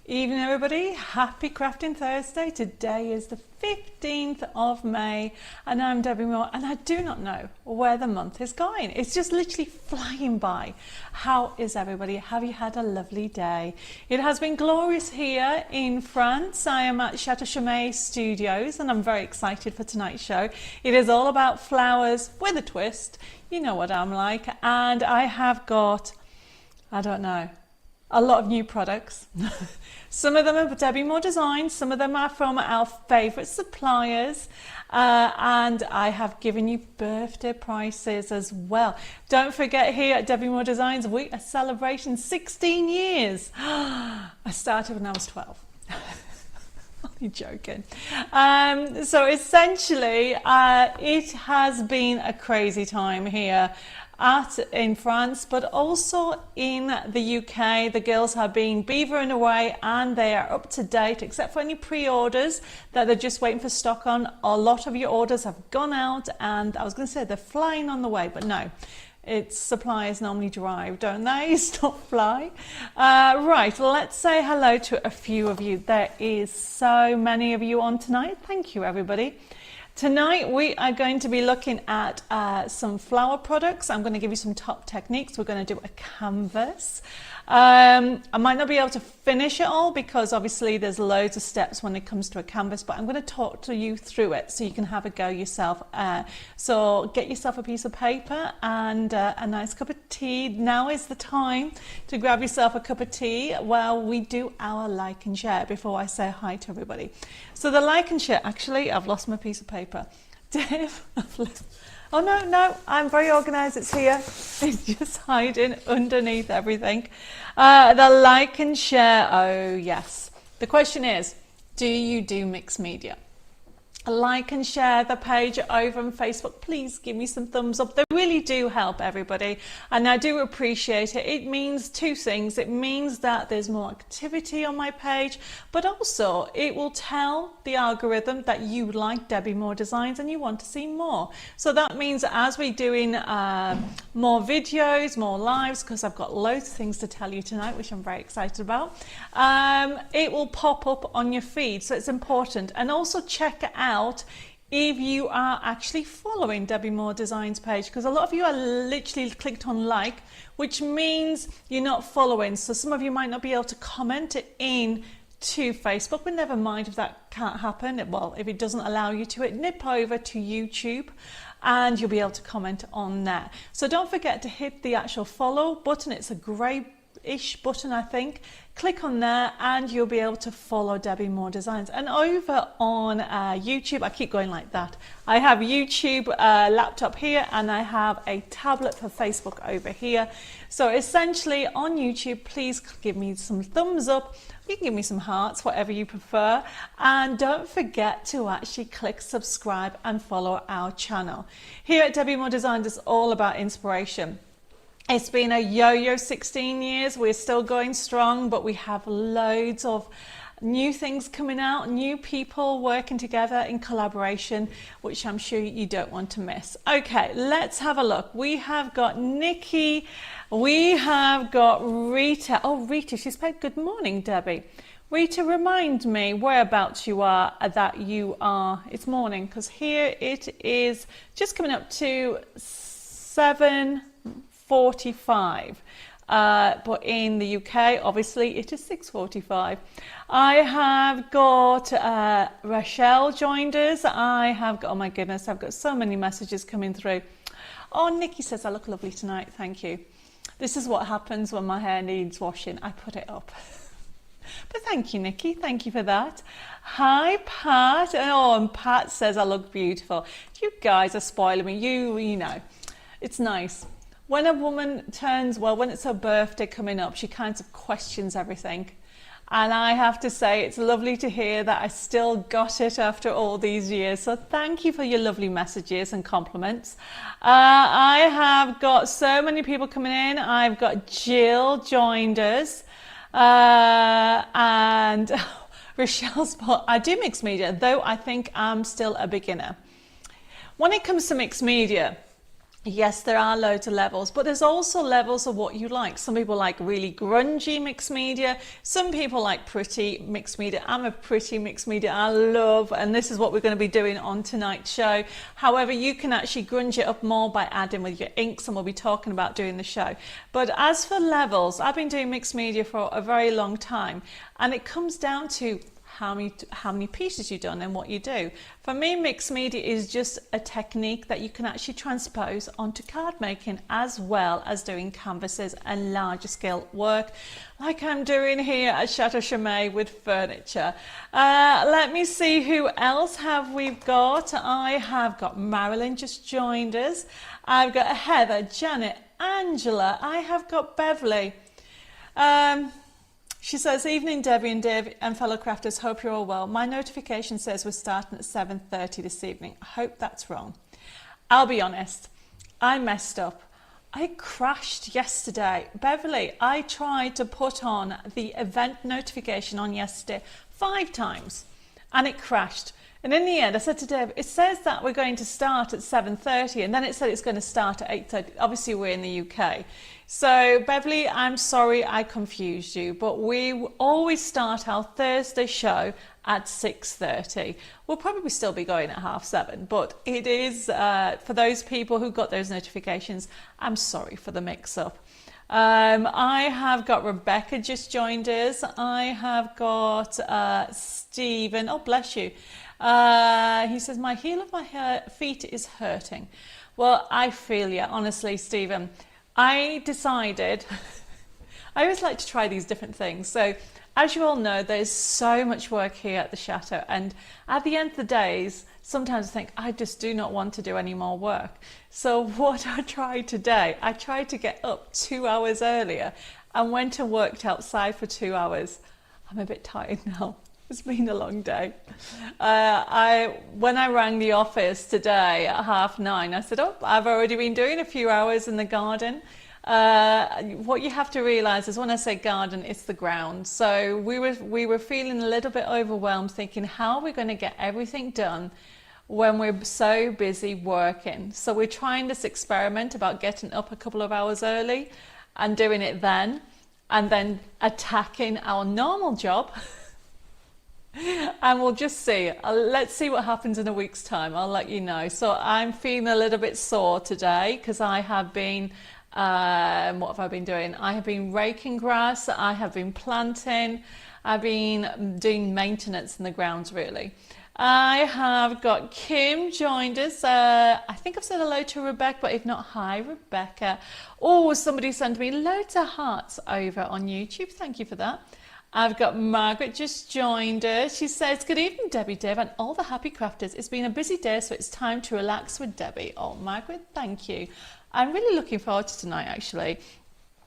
Evening everybody, happy Crafting Thursday. Today is the 15th of May and I'm Debbie Moore and I do not know where the month is going. It's just literally flying by. How is everybody? Have you had a lovely day? It has been glorious here in France. I am at Chateau Chaumet Studios and I'm very excited for tonight's show. It is all about flowers with a twist. You know what I'm like. And I have got, I don't know, a lot of new products. Some of them are Debbie Moore Designs, some of them are from our favourite suppliers, and I have given you birthday prices as well. Don't forget, here at Debbie Moore Designs we are celebrating 16 years. I started when I was 12. Only joking. So essentially it has been a crazy time here in France, but also in the UK. The girls have been beavering away and they are up to date, except for any pre-orders that they're just waiting for stock on. A lot of your orders have gone out and I was going to say they're flying on the way, but no. It's suppliers normally drive, don't they? Stop fly. Right, let's say hello to a few of you. There is so many of you on tonight. Thank you, everybody. Tonight we are going to be looking at some flower products. I'm going to give you some top techniques. We're going to do a canvas. I might not be able to finish it all because obviously there's loads of steps when it comes to a canvas, but I'm going to talk to you through it so you can have a go yourself. So get yourself a piece of paper and a nice cup of tea. Now is the time to grab yourself a cup of tea while we do our like and share before I say hi to everybody. So the like and share, actually I've lost my piece of paper. Dave, oh no, I'm very organised, it's here. It's just hiding underneath everything. The like and share, oh yes. The question is, do you do mixed media? Like and share the page over on Facebook. Please give me some thumbs up. They really do help everybody and I do appreciate it. It means two things. It means that there's more activity on my page, but also it will tell the algorithm that you like Debbie Moore Designs and you want to see more. So that means as we're doing more videos, more lives, because I've got loads of things to tell you tonight, which I'm very excited about, it will pop up on your feed. So it's important. And also check out if you are actually following Debbie Moore Designs page, because a lot of you are literally clicked on like, which means you're not following. So some of you might not be able to comment in to Facebook, but never mind if that can't happen. Well, if it doesn't allow you to, nip over to YouTube and you'll be able to comment on there. So don't forget to hit the actual follow button. It's a grey-ish button, I think. Click on there and you'll be able to follow Debbie Moore Designs. And over on YouTube, I keep going like that. I have YouTube laptop here and I have a tablet for Facebook over here. So essentially on YouTube, please give me some thumbs up. You can give me some hearts, whatever you prefer. And don't forget to actually click subscribe and follow our channel. Here at Debbie Moore Designs, it's all about inspiration. It's been a yo-yo 16 years. We're still going strong, but we have loads of new things coming out, new people working together in collaboration, which I'm sure you don't want to miss. Okay, let's have a look. We have got Nikki, we have got Rita. Oh, Rita, she's said good morning, Debbie. Rita, remind me whereabouts you are, that you are. It's morning, because here it is just coming up to 7:45, but in the UK obviously it is 6:45. I have got Rachel joined us. I have got, oh my goodness, I've got so many messages coming through. Oh, Nikki says I look lovely tonight, thank you. This is what happens when my hair needs washing, I put it up. But thank you, Nikki, thank you for that. Hi, Pat. Oh, and Pat says I look beautiful. You guys are spoiling me. You know, it's nice. When a woman turns, well, when it's her birthday coming up, she kind of questions everything. And I have to say, it's lovely to hear that I still got it after all these years. So thank you for your lovely messages and compliments. I have got so many people coming in. I've got Jill joined us. And Rochelle's put, I do mixed media, though I think I'm still a beginner. When it comes to mixed media, Yes, there are loads of levels, but there's also levels of what you like. Some people like really grungy mixed media. Some people like pretty mixed media. I'm a pretty mixed media. I love, and this is what we're going to be doing on tonight's show. However, you can actually grunge it up more by adding with your inks, and we'll be talking about doing the show. But as for levels, I've been doing mixed media for a very long time, and it comes down to how many pieces you've done and what you do. For me, mixed media is just a technique that you can actually transpose onto card making, as well as doing canvases and larger scale work like I'm doing here at Chateau Chaumet with furniture. Let me see, who else have we got? I have got Marilyn just joined us. I've got Heather, Janet, Angela. I have got Beverly. She says, evening Debbie and Dave and fellow crafters, hope you're all well. My notification says we're starting at 7:30 this evening. I hope that's wrong. I'll be honest, I messed up. I crashed yesterday. Beverly, I tried to put on the event notification on yesterday 5 times and it crashed. And in the end, I said to Dave, it says that we're going to start at 7:30 and then it said it's going to start at 8:30. Obviously, we're in the UK. So, Beverly, I'm sorry I confused you, but we always start our Thursday show at 6:30. We'll probably still be going at 7:30, but it is, for those people who got those notifications, I'm sorry for the mix-up. I have got Rebecca just joined us. I have got Stephen. Oh, bless you. He says, my heel of my feet is hurting. Well, I feel you, honestly, Stephen. I decided, I always like to try these different things. So as you all know, there's so much work here at the Chateau. And at the end of the days, sometimes I think, I just do not want to do any more work. So what I tried today, I tried to get up 2 hours earlier and went and worked outside for 2 hours. I'm a bit tired now. It's been a long day. When I rang the office today at 9:30, I said, oh, I've already been doing a few hours in the garden. What you have to realise is when I say garden, it's the ground. So we were feeling a little bit overwhelmed, thinking, how are we going to get everything done when we're so busy working? So we're trying this experiment about getting up a couple of hours early and doing it then, and then attacking our normal job. And we'll just see. Let's see what happens in a week's time. I'll let you know. So I'm feeling a little bit sore today because I have been, what have I been doing? I have been raking grass. I have been planting. I've been doing maintenance in the grounds, really. I have got Kim joined us. I think I've said hello to Rebecca, but if not, hi, Rebecca. Oh, somebody sent me loads of hearts over on YouTube. Thank you for that. I've got Margaret just joined us. She says, good evening, Debbie, Dave, and all the happy crafters. It's been a busy day, so it's time to relax with Debbie. Oh, Margaret, thank you. I'm really looking forward to tonight, actually,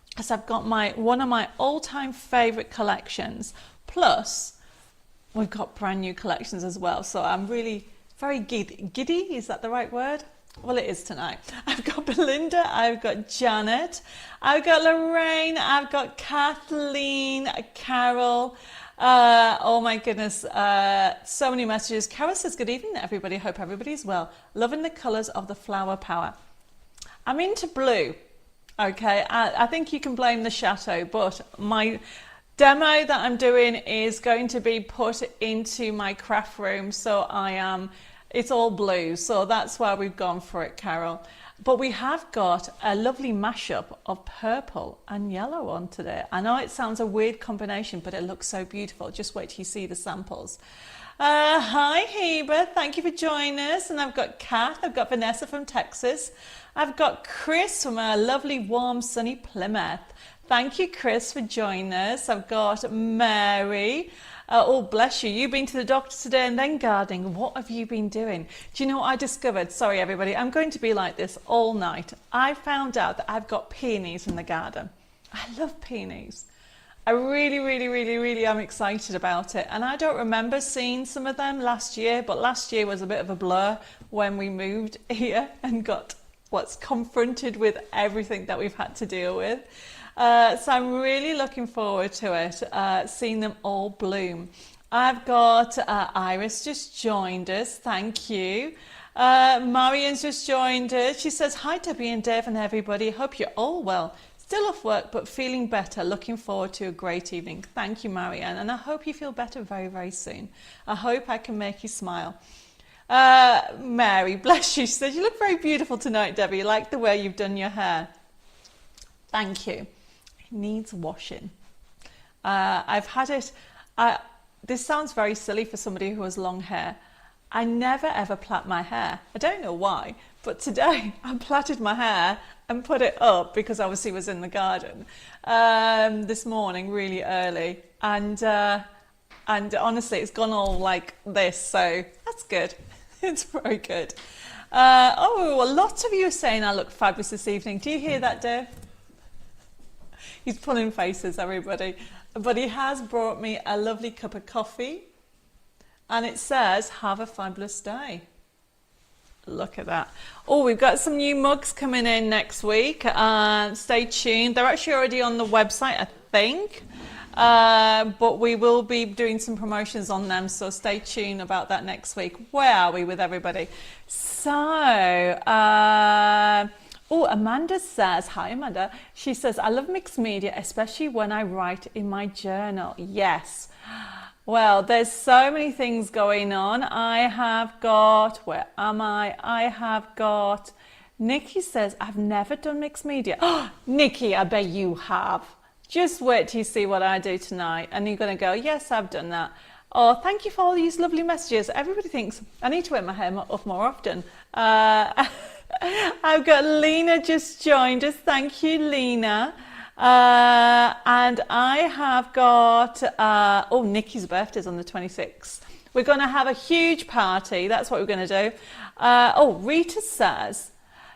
because I've got one of my all-time favourite collections. Plus, we've got brand new collections as well. So I'm really very giddy. Is that the right word? Well, it is tonight. I've got Belinda, I've got Janet, I've got Lorraine, I've got Kathleen, Carol. Oh my goodness, so many messages. Carol says, good evening, everybody. Hope everybody's well. Loving the colours of the flower power. I'm into blue. Okay, I think you can blame the Chateau, but my demo that I'm doing is going to be put into my craft room. So it's all blue, so that's why we've gone for it, Carol. But we have got a lovely mashup of purple and yellow on today. I know it sounds a weird combination, but it looks so beautiful. Just wait till you see the samples. Hi, Heber. Thank you for joining us. And I've got Kath. I've got Vanessa from Texas. I've got Chris from a lovely, warm, sunny Plymouth. Thank you, Chris, for joining us. I've got Mary. Oh, bless you. You've been to the doctor today and then gardening. What have you been doing? Do you know what I discovered? Sorry, everybody. I'm going to be like this all night. I found out that I've got peonies in the garden. I love peonies. I really am excited about it. And I don't remember seeing some of them last year, but last year was a bit of a blur when we moved here and got confronted with everything that we've had to deal with. So I'm really looking forward to it, seeing them all bloom. I've got Iris just joined us. Thank you. Marian's just joined us. She says, hi Debbie and Dave and everybody. Hope you're all well. Still off work, but feeling better. Looking forward to a great evening. Thank you, Marianne. And I hope you feel better very, very soon. I hope I can make you smile. Mary, bless you. She says, you look very beautiful tonight, Debbie. I like the way you've done your hair. Thank you. It needs washing. I've had it. This sounds very silly for somebody who has long hair. I never ever plait my hair. I don't know why, but today I plaited my hair and put it up because obviously it was in the garden this morning really early, and honestly it's gone all like this, so that's good. It's very good. Lots of you are saying I look fabulous this evening. Do you hear that, Dave? He's pulling faces, everybody. But he has brought me a lovely cup of coffee. And it says, have a fabulous day. Look at that. Oh, we've got some new mugs coming in next week. Stay tuned. They're actually already on the website, I think. But we will be doing some promotions on them. So stay tuned about that next week. Where are we with everybody? So, Amanda says, hi Amanda. She says, I love mixed media, especially when I write in my journal. Yes. Well, there's so many things going on. I have got, where am I? I have got, Nikki says, I've never done mixed media. Oh, Nikki, I bet you have. Just wait till you see what I do tonight. And you're going to go, yes, I've done that. Oh, thank you for all these lovely messages. Everybody thinks I need to wear my hair up more often. I've got Lena just joined us. Thank you, Lena. And I have got, Nikki's birthday's on the 26th. We're going to have a huge party. That's what we're going to do. Rita says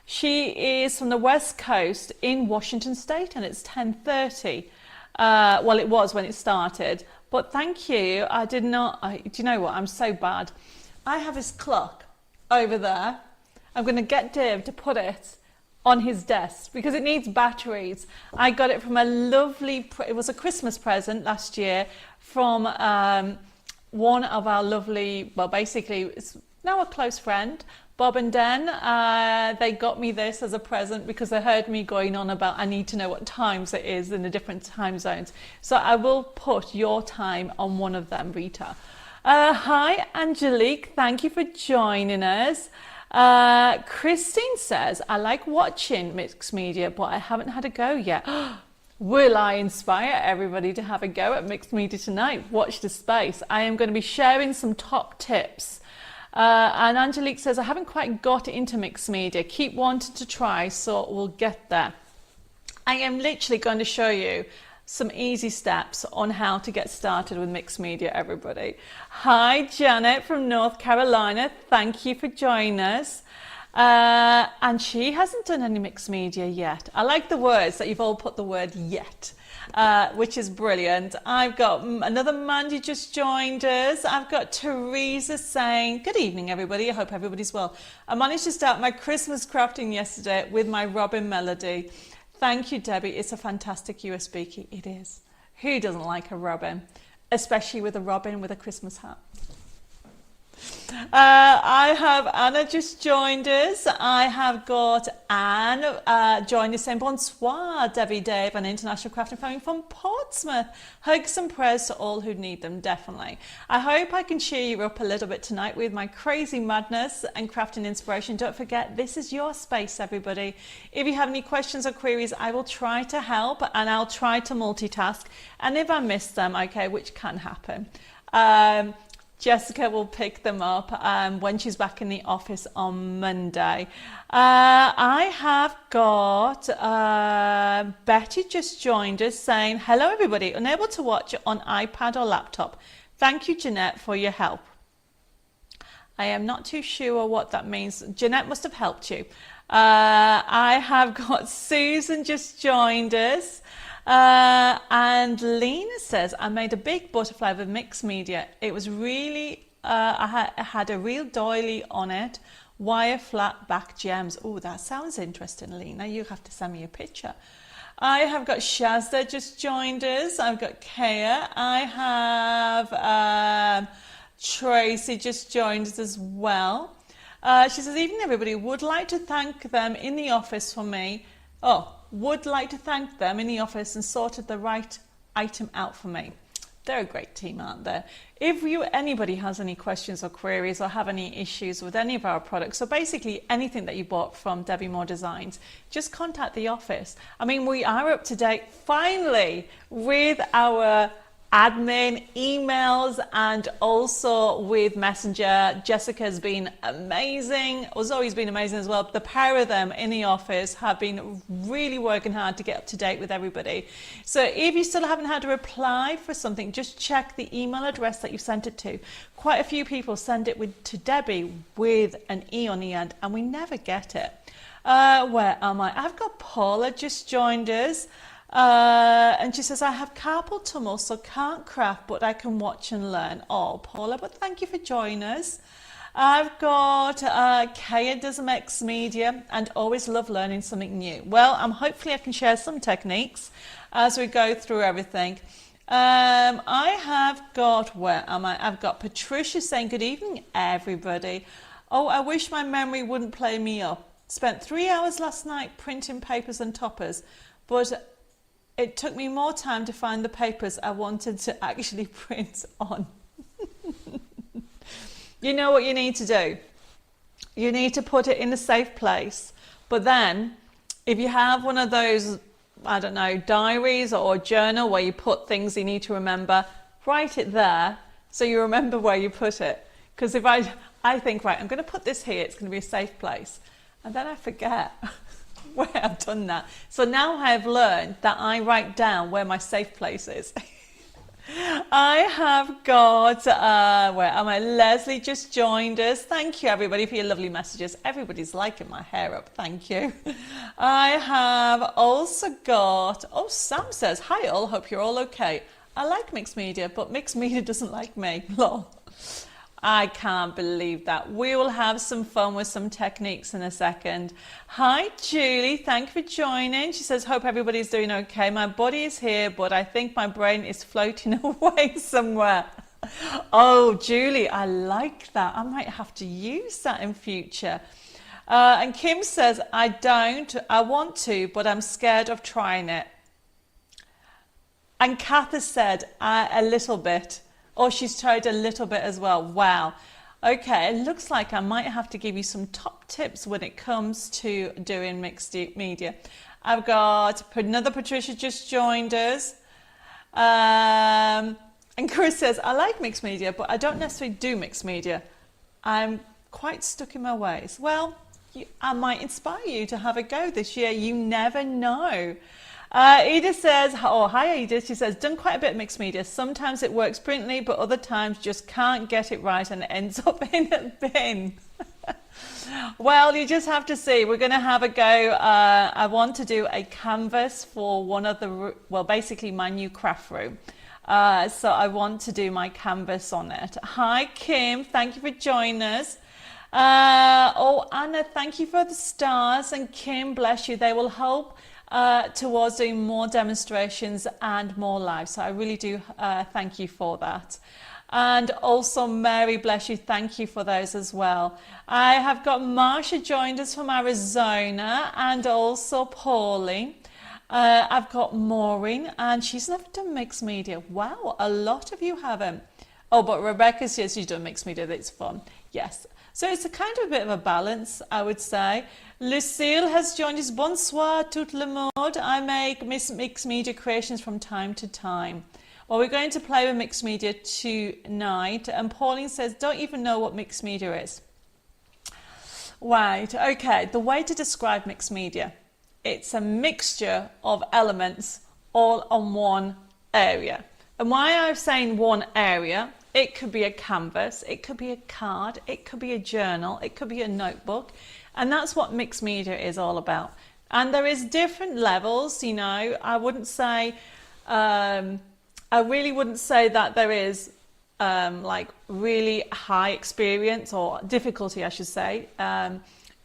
she is from the West Coast in Washington State and it's 10:30. Well, it was when it started. But thank you. I did not, do you know what? I'm so bad. I have this clock over there. I'm going to get Dave to put it on his desk because it needs batteries. I got it from a lovely, it was a Christmas present last year from one of our lovely, well basically it's now a close friend, Bob and Den. They got me this as a present because they heard me going on about I need to know what times it is in the different time zones. So I will put your time on one of them, Rita. Hi Angelique, thank you for joining us. Christine says, I like watching mixed media, but I haven't had a go yet. Will I inspire everybody to have a go at mixed media tonight? Watch the space. I am going to be sharing some top tips. And Angelique says, I haven't quite got into mixed media. Keep wanting to try, so we'll get there. I am literally going to show you some easy steps on how to get started with mixed media, everybody. Hi, Janet from North Carolina. Thank you for joining us. And she hasn't done any mixed media yet. I like the words that you've all put the word yet, which is brilliant. I've got another Mandy just joined us. I've got Teresa saying, good evening, everybody. I hope everybody's well. I managed to start my Christmas crafting yesterday with my Robin melody. Thank you, Debbie. It's a fantastic USB key. It is. Who doesn't like a robin? Especially with a robin with a Christmas hat. I have Anna just joined us. I have got Anne joined us saying bonsoir, Debbie, Dave, and International Crafting Family from Portsmouth. Hugs and prayers to all who need them, definitely. I hope I can cheer you up a little bit tonight with my crazy madness and crafting inspiration. Don't forget, this is your space, everybody. If you have any questions or queries, I will try to help and I'll try to multitask. And if I miss them, okay, which can happen, Jessica will pick them up when she's back in the office on Monday. I have got Betty just joined us saying, hello everybody, unable to watch on iPad or laptop. Thank you, Jeanette, for your help. I am not too sure what that means. Jeanette must have helped you. I have got Susan just joined us. And Lena says, I made a big butterfly with mixed media. It was really, I had a real doily on it, wire flat back gems. Oh, that sounds interesting, Lena. You have to send me a picture. I have got Shazda just joined us. I've got Kaya. I have Tracy just joined us as well. She says, evening everybody, would like to thank them in the office for me. Oh, would like to thank them in the office and sorted the right item out for me. They're a great team, aren't they? If anybody has any questions or queries or have any issues with any of our products, so basically anything that you bought from Debbie Moore Designs, just contact the office. I mean, we are up to date finally with our admin emails and also with Messenger. Jessica's been amazing, has always been amazing as well. The pair of them in the office have been really working hard to get up to date with everybody. So if you still haven't had a reply for something, just check the email address that you sent it to. Quite a few people send it to Debbie with an E on the end and we never get it. Where am I? I've got Paula just joined us. And she says, I have carpal tunnel, so can't craft, but I can watch and learn. Oh, Paula, but thank you for joining us. I've got Kaya does Mixed Media and always love learning something new. Well, hopefully I can share some techniques as we go through everything. I have got, where am I? I've got Patricia saying, good evening, everybody. Oh, I wish my memory wouldn't play me up. Spent 3 hours last night printing papers and toppers, but it took me more time to find the papers I wanted to actually print on. You know what you need to do? You need to put it in a safe place. But then, if you have one of those, I don't know, diaries or a journal where you put things you need to remember, write it there so you remember where you put it. Because if I think, right, I'm going to put this here, it's going to be a safe place. And then I forget where I've done that. So now I've learned that I write down where my safe place is. I have got, where am I? Leslie just joined us. Thank you everybody for your lovely messages. Everybody's liking my hair up. Thank you. I have also got, oh, Sam says, hi all, hope you're all okay. I like Mixed Media, but Mixed Media doesn't like me. Lol. I can't believe that. We will have some fun with some techniques in a second. Hi, Julie. Thank you for joining. She says, hope everybody's doing okay. My body is here, but I think my brain is floating away somewhere. Oh, Julie, I like that. I might have to use that in future. And Kim says, I want to, but I'm scared of trying it. And Kath has said, a little bit. Or she's tried a little bit as well. Wow. Okay, it looks like I might have to give you some top tips when it comes to doing mixed media. I've got another Patricia just joined us. And Chris says, I like mixed media, but I don't necessarily do mixed media. I'm quite stuck in my ways. Well, I might inspire you to have a go this year. You never know. Edith says, oh, hi Edith, she says, done quite a bit of mixed media. Sometimes it works brilliantly, but other times just can't get it right and it ends up in a bin. Well, you just have to see. We're going to have a go. I want to do a canvas for one of the, well, basically my new craft room. So I want to do my canvas on it. Hi, Kim. Thank you for joining us. Oh, Anna, thank you for the stars. And Kim, bless you. They will help towards doing more demonstrations and more live. So I really do thank you for that. And also Mary, bless you, thank you for those as well. I have got Marsha joined us from Arizona and also Pauline. I've got Maureen and she's never done mixed media. Wow, a lot of you haven't. Oh, but Rebecca says she's done mixed media, that's fun. Yes. So it's a kind of a bit of a balance, I would say. Lucille has joined us. Bonsoir, tout le monde. I make mixed media creations from time to time. Well, we're going to play with mixed media tonight. And Pauline says, don't even know what mixed media is. Right, okay. The way to describe mixed media. It's a mixture of elements all on one area. And why I'm saying one area, it could be a canvas, it could be a card, it could be a journal, it could be a notebook. And that's what mixed media is all about. And there is different levels, you know. I wouldn't say, I really wouldn't say that there is like really high experience or difficulty, I should say.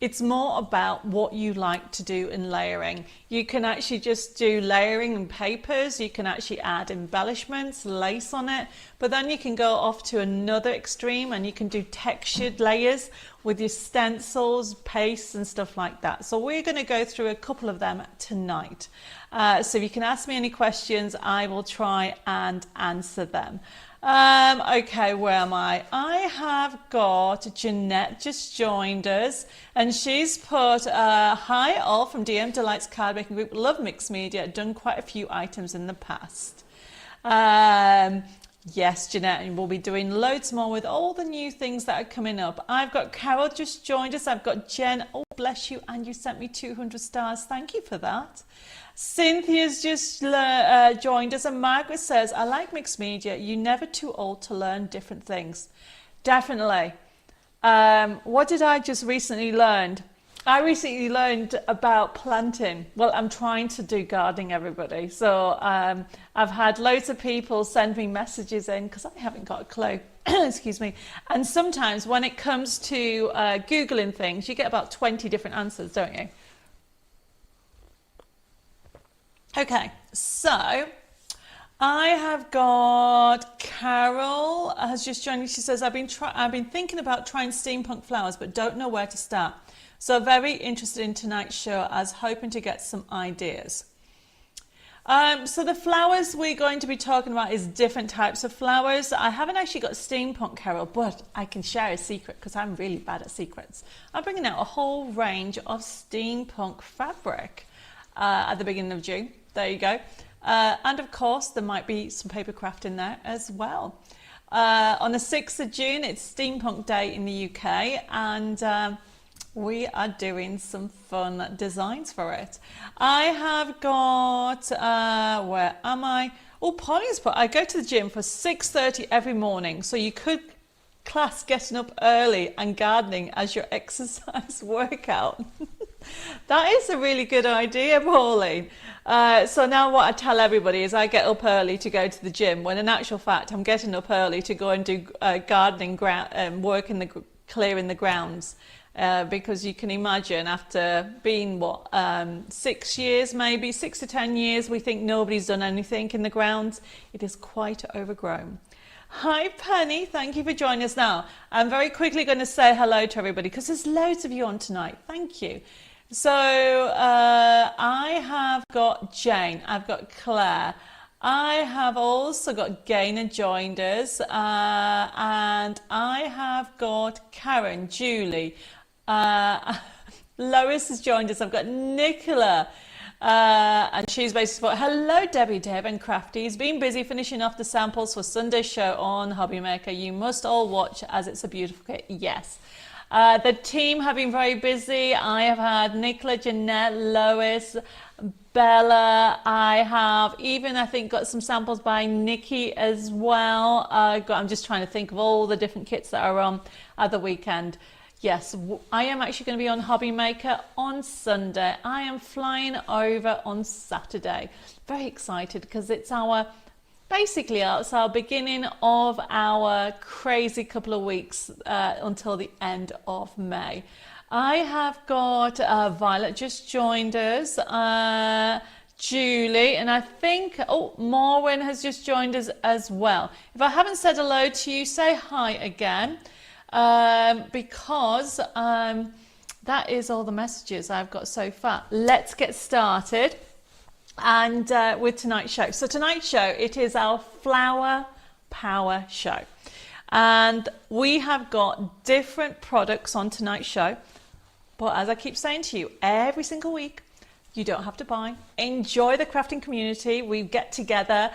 It's more about what you like to do in layering. You can actually just do layering in papers. You can actually add embellishments, lace on it, but then you can go off to another extreme and you can do textured layers with your stencils, pastes and stuff like that. So we're going to go through a couple of them tonight. So if you can ask me any questions, I will try and answer them. Okay, where am I? I have got Jeanette just joined us and she's put, hi all from DM Delights Card Making Group, love mixed media, done quite a few items in the past. Yes, Jeanette, and we'll be doing loads more with all the new things that are coming up. I've got Carol just joined us. I've got Jen. Oh, bless you. And you sent me 200 stars. Thank you for that. Cynthia's just joined us. And Margaret says, I like mixed media. You're never too old to learn different things. Definitely. What did I just recently learn? I recently learned about planting. Well, I'm trying to do gardening, everybody. So I've had loads of people send me messages in because I haven't got a clue. Excuse me. And sometimes when it comes to Googling things, you get about 20 different answers, don't you? Okay, so I have got Carol has just joined me. She says, I've been thinking about trying steampunk flowers, but don't know where to start. So very interested in tonight's show, as hoping to get some ideas. So the flowers we're going to be talking about is different types of flowers. I haven't actually got steampunk, Carol, but I can share a secret because I'm really bad at secrets. I'm bringing out a whole range of steampunk fabric at the beginning of June. There you go. And of course, there might be some paper craft in there as well. On the 6th of June, it's Steampunk Day in the UK, and we are doing some fun designs for it. I have got, where am I? Oh, Polly's put, I go to the gym for 6:30 every morning. So you could class getting up early and gardening as your exercise workout. That is a really good idea, Pauline. So now what I tell everybody is I get up early to go to the gym, when in actual fact I'm getting up early to go and do gardening work in clearing the grounds. Because you can imagine after being 6 years, maybe 6 to 10 years, we think nobody's done anything in the grounds. It is quite overgrown. Hi Penny, thank you for joining us. Now I'm very quickly going to say hello to everybody because there's loads of you on tonight. Thank you. So I have got Jane, I've got Claire, I have also got Gaynor joined us, and I have got Karen, Julie, Lois has joined us. I've got Nicola, and she's basically put, hello Debbie, Deb and Crafties. Been busy finishing off the samples for Sunday's show on Hobbymaker. You must all watch as it's a beautiful kit. Yes. The team have been very busy. I have had Nicola, Jeanette, Lois, Bella. I have even, I think, got some samples by Nikki as well. I'm just trying to think of all the different kits that are on at the weekend. Yes, I am actually going to be on Hobbymaker on Sunday. I am flying over on Saturday. Very excited because it's basically it's our beginning of our crazy couple of weeks until the end of May. I have got Violet just joined us, Julie, and I think, Morwen has just joined us as well. If I haven't said hello to you, say hi again. Because that is all the messages I've got so far. Let's get started and with tonight's show. So tonight's show, it is our Flower Power show, and we have got different products on tonight's show. But as I keep saying to you every single week, you don't have to buy. Enjoy the crafting community. We get together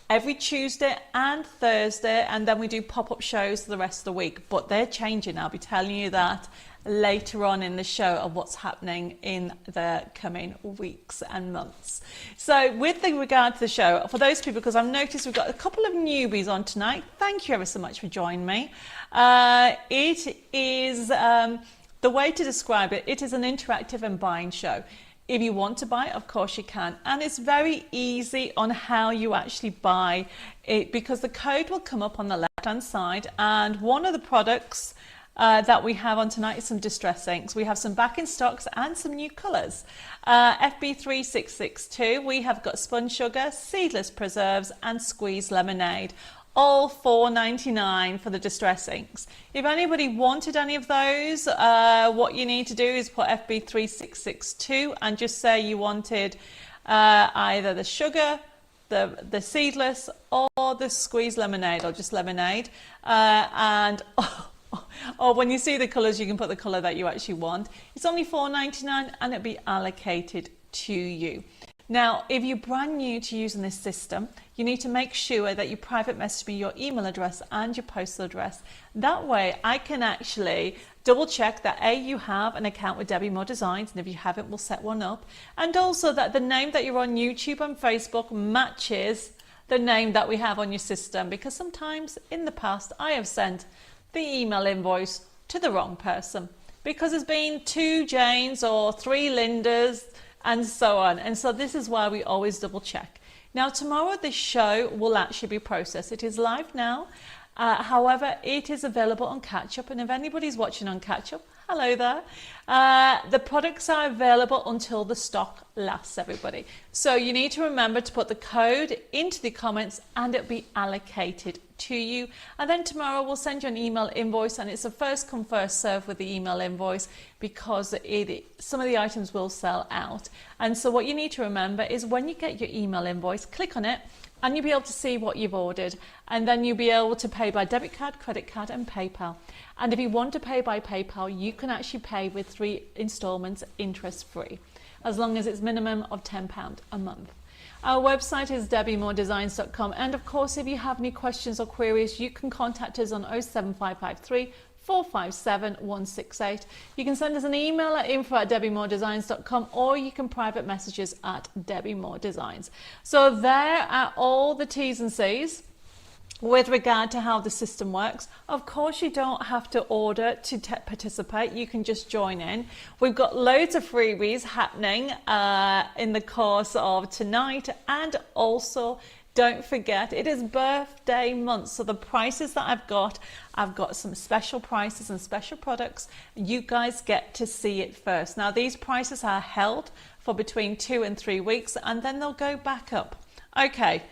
every Tuesday and Thursday, and then we do pop-up shows the rest of the week. But they're changing. I'll be telling you that later on in the show of what's happening in the coming weeks and months. So with regard to the show, for those people, because I've noticed we've got a couple of newbies on tonight, thank you ever so much for joining me. It is, the way to describe it, it is an interactive and buying show. If you want to buy, of course you can. And it's very easy on how you actually buy it, because the code will come up on the left-hand side, and one of the products that we have on tonight is some distress inks. We have some back in stocks and some new colours. FB3662, we have got Spun Sugar, Seedless Preserves and Squeeze Lemonade. All $4.99 for the distress inks. If anybody wanted any of those, what you need to do is put FB3662 and just say you wanted either the sugar, the seedless, or the squeeze lemonade, or just lemonade. Or when you see the colours, you can put the colour that you actually want. It's only $4.99 and it'll be allocated to you. Now, if you're brand new to using this system, you need to make sure that you private message me your email address and your postal address. That way I can actually double check that A, you have an account with Debbie Moore Designs, and if you haven't, we'll set one up. And also that the name that you're on YouTube and Facebook matches the name that we have on your system, because sometimes in the past I have sent the email invoice to the wrong person because there's been 2 Janes or 3 Lindas and so on. And so this is why we always double check. Now tomorrow this show will actually be processed. It is live now. However, it is available on Catch Up, and if anybody's watching on Catch Up, hello there. The products are available until the stock lasts, everybody. So you need to remember to put the code into the comments and it'll be allocated to you. And then tomorrow we'll send you an email invoice, and it's a first come first serve with the email invoice, because some of the items will sell out. And so what you need to remember is when you get your email invoice, click on it and you'll be able to see what you've ordered, and then you'll be able to pay by debit card, credit card and PayPal. And if you want to pay by PayPal, you can actually pay with 3 installments interest free, as long as it's minimum of £10 a month. Our website is debbiemoredesigns.com, and of course if you have any questions or queries, you can contact us on 07553 457 168. You can send us an email at info@debbiemoredesigns.com, or you can private message us at Debbie Moore Designs. So there are all the T's and C's with regard to how the system works. Of course, you don't have to order to participate. You can just join in. We've got loads of freebies happening in the course of tonight, and also don't forget, it is birthday month, so the prices that I've got some special prices and special products. You guys get to see it first. Now, these prices are held for between 2 and 3 weeks, and then they'll go back up. Okay,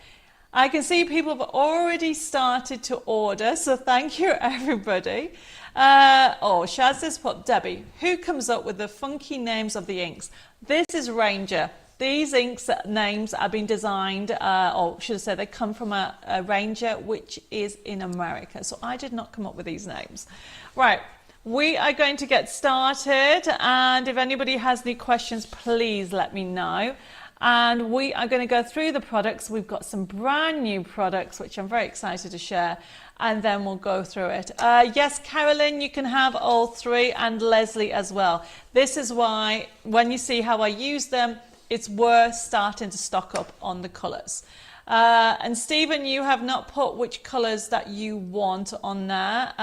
I can see people have already started to order, so thank you, everybody. Shaz has put, Debbie, who comes up with the funky names of the inks? This is Ranger. These inks names have been designed, or should I say, they come from a Ranger, which is in America. So I did not come up with these names. Right, we are going to get started, and if anybody has any questions, please let me know. And we are going to go through the products. We've got some brand new products, which I'm very excited to share, and then we'll go through it. Yes, Carolyn, you can have all 3, and Leslie as well. This is why, when you see how I use them, it's worth starting to stock up on the colours. And Stephen, you have not put which colours that you want on there.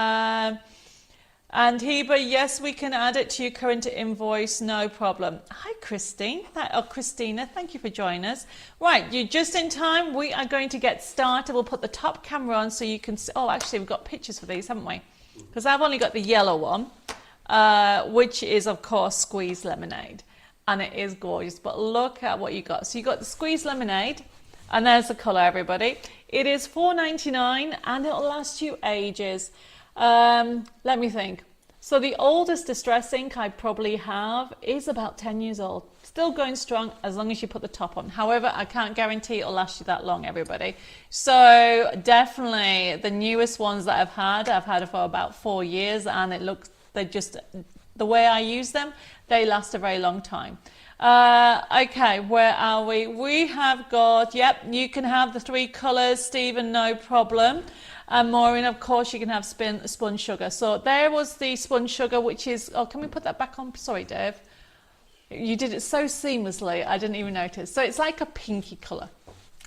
And Heba, yes, we can add it to your current invoice, no problem. Hi, Christine. Christina, thank you for joining us. Right, you're just in time. We are going to get started. We'll put the top camera on so you can see. Oh, actually, we've got pictures for these, haven't we? Because I've only got the yellow one, which is, of course, Squeeze Lemonade. And it is gorgeous, but look at what you got. So you got the Squeeze Lemonade, and there's the colour, everybody. It is $4.99 and it'll last you ages. Let me think. So the oldest distress ink I probably have is about 10 years old. Still going strong as long as you put the top on. However, I can't guarantee it'll last you that long, everybody. So definitely the newest ones that I've had it for about 4 years, and the way I use them, they last a very long time. Okay, where are we? We have got, yep, you can have the 3 colours, Stephen, no problem. And Maureen, of course, you can have spun sugar. So there was the spun sugar, which is, oh, can we put that back on? Sorry, Dave. You did it so seamlessly, I didn't even notice. So it's like a pinky colour.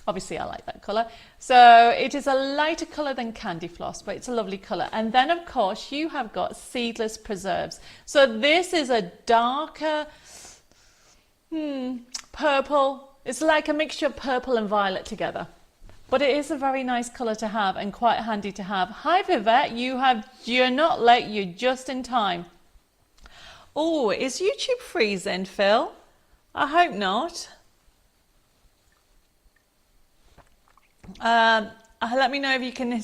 Obviously, I like that colour. So it is a lighter colour than Candy Floss, but it's a lovely colour. And then, of course, you have got Seedless Preserves. So this is a darker purple. It's like a mixture of purple and violet together. But it is a very nice colour to have and quite handy to have. Hi Vivette, you're not late, you're just in time. Oh, is YouTube freezing, Phil? I hope not. Let me know if you can,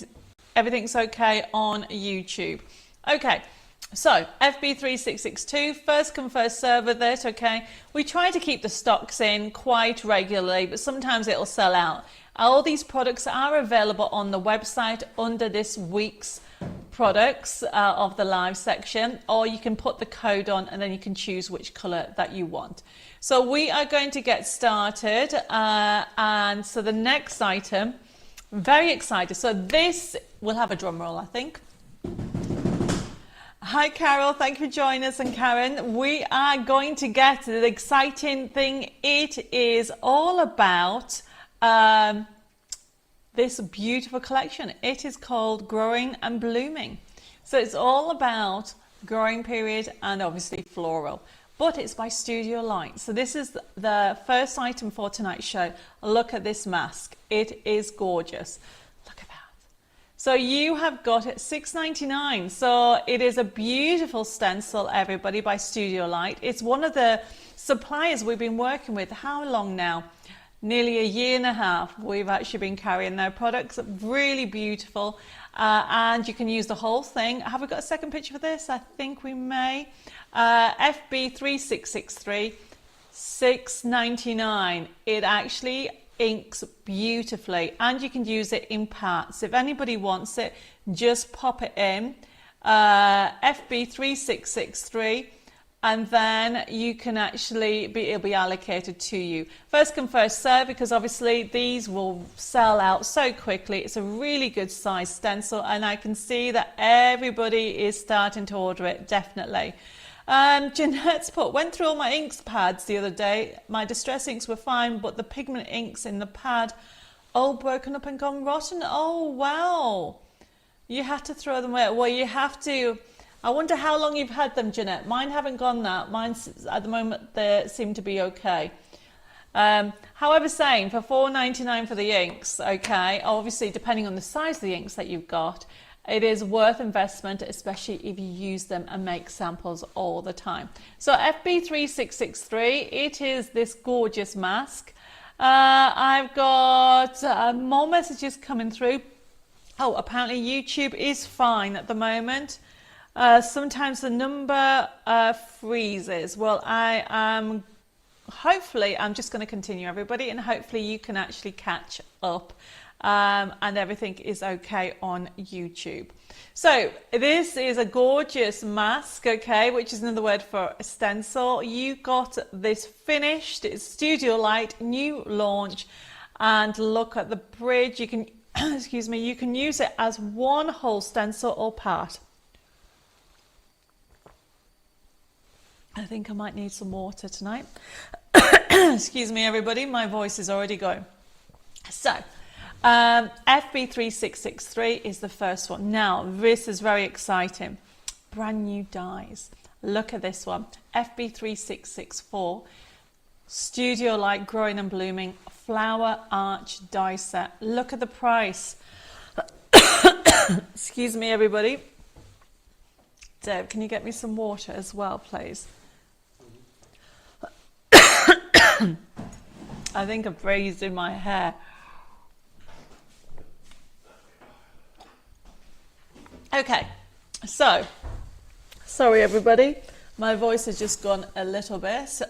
everything's okay on YouTube. Okay, so FB3662, first come first serve with it, okay? We try to keep the stocks in quite regularly, but sometimes it'll sell out. All these products are available on the website under this week's products of the live section, or you can put the code on and then you can choose which color that you want. So we are going to get started, and so the next item, very excited. So this will have a drum roll, I think. Hi Carol, thank you for joining us. And Karen, we are going to get to the exciting thing. It is all about this beautiful collection. It is called Growing and Blooming. So it's all about growing period and obviously floral, but it's by Studio Light. So this is the first item for tonight's show. Look at this mask. It is gorgeous. Look at that. So you have got it $6.99. So it is a beautiful stencil, everybody, by Studio Light. It's one of the suppliers we've been working with. How long now? Nearly a year and a half we've actually been carrying their products. Really beautiful, and you can use the whole thing. Have we got a second picture for this? I think we may. FB3663, $6.99. It actually inks beautifully, and you can use it in parts. If anybody wants it, just pop it in. FB3663. And then you can actually it'll be allocated to you. First come first serve, because obviously these will sell out so quickly. It's a really good size stencil, and I can see that everybody is starting to order it, definitely. Jeanette's put, went through all my inks pads the other day. My distress inks were fine, but the pigment inks in the pad all broken up and gone rotten. Oh wow, you had to throw them away. Well, you have to. I wonder how long you've had them, Jeanette. Mine haven't gone that. Mine, at the moment, they seem to be okay. However, saying for $4.99 for the inks, okay, obviously depending on the size of the inks that you've got, it is worth investment, especially if you use them and make samples all the time. So FB3663, it is this gorgeous mask. I've got more messages coming through. Oh, apparently YouTube is fine at the moment. Sometimes the number freezes. Well, I am hopefully I'm just going to continue, everybody, and hopefully you can actually catch up, and everything is okay on YouTube. So this is a gorgeous mask, okay, which is another word for a stencil. You got this finished. It's Studio Light, new launch, and look at the bridge. You can excuse me, you can use it as one whole stencil or part. I think I might need some water tonight. Excuse me, everybody, my voice is already going. So, FB3663 is the first one. Now, this is very exciting. Brand new dies. Look at this one. FB3664, Studio Light Growing and Blooming Flower Arch Die Set. Look at the price. Excuse me, everybody. Deb, can you get me some water as well, please? I think I've raised in my hair. Okay, so, sorry everybody, my voice has just gone a little bit.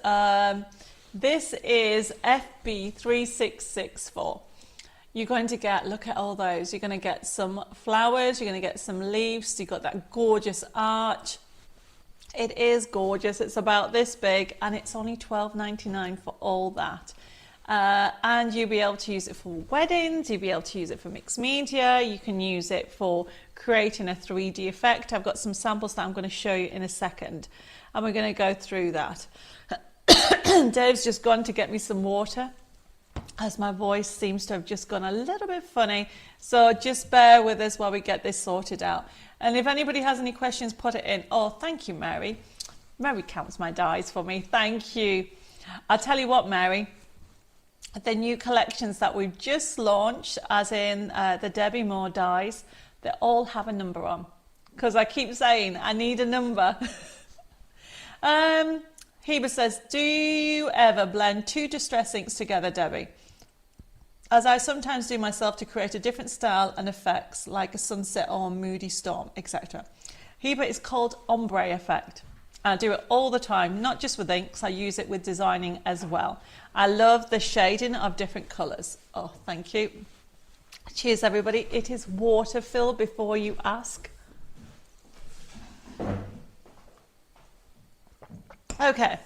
This is FB3664. You're going to get, look at all those, you're going to get some flowers, you're going to get some leaves, you've got that gorgeous arch. It is gorgeous. It's about this big, and it's only $12.99 for all that. And you'll be able to use it for weddings, you'll be able to use it for mixed media, you can use it for creating a 3D effect. I've got some samples that I'm going to show you in a second, and we're going to go through that. Dave's just gone to get me some water, as my voice seems to have just gone a little bit funny. So just bear with us while we get this sorted out. And if anybody has any questions, put it in. Oh, thank you, Mary. Mary counts my dies for me. Thank you. I'll tell you what, Mary. the new collections that we've just launched, as in the Debbie Moore dies, they all have a number on. Because I keep saying, I need a number. Heba says, do you ever blend two distress inks together, Debbie? As I sometimes do myself to create a different style and effects, like a sunset or a moody storm, etc. Heba is called ombre effect. I do it all the time, not just with inks, I use it with designing as well. I love the shading of different colours. Oh, thank you. Cheers, everybody. It is water filled before you ask. Okay,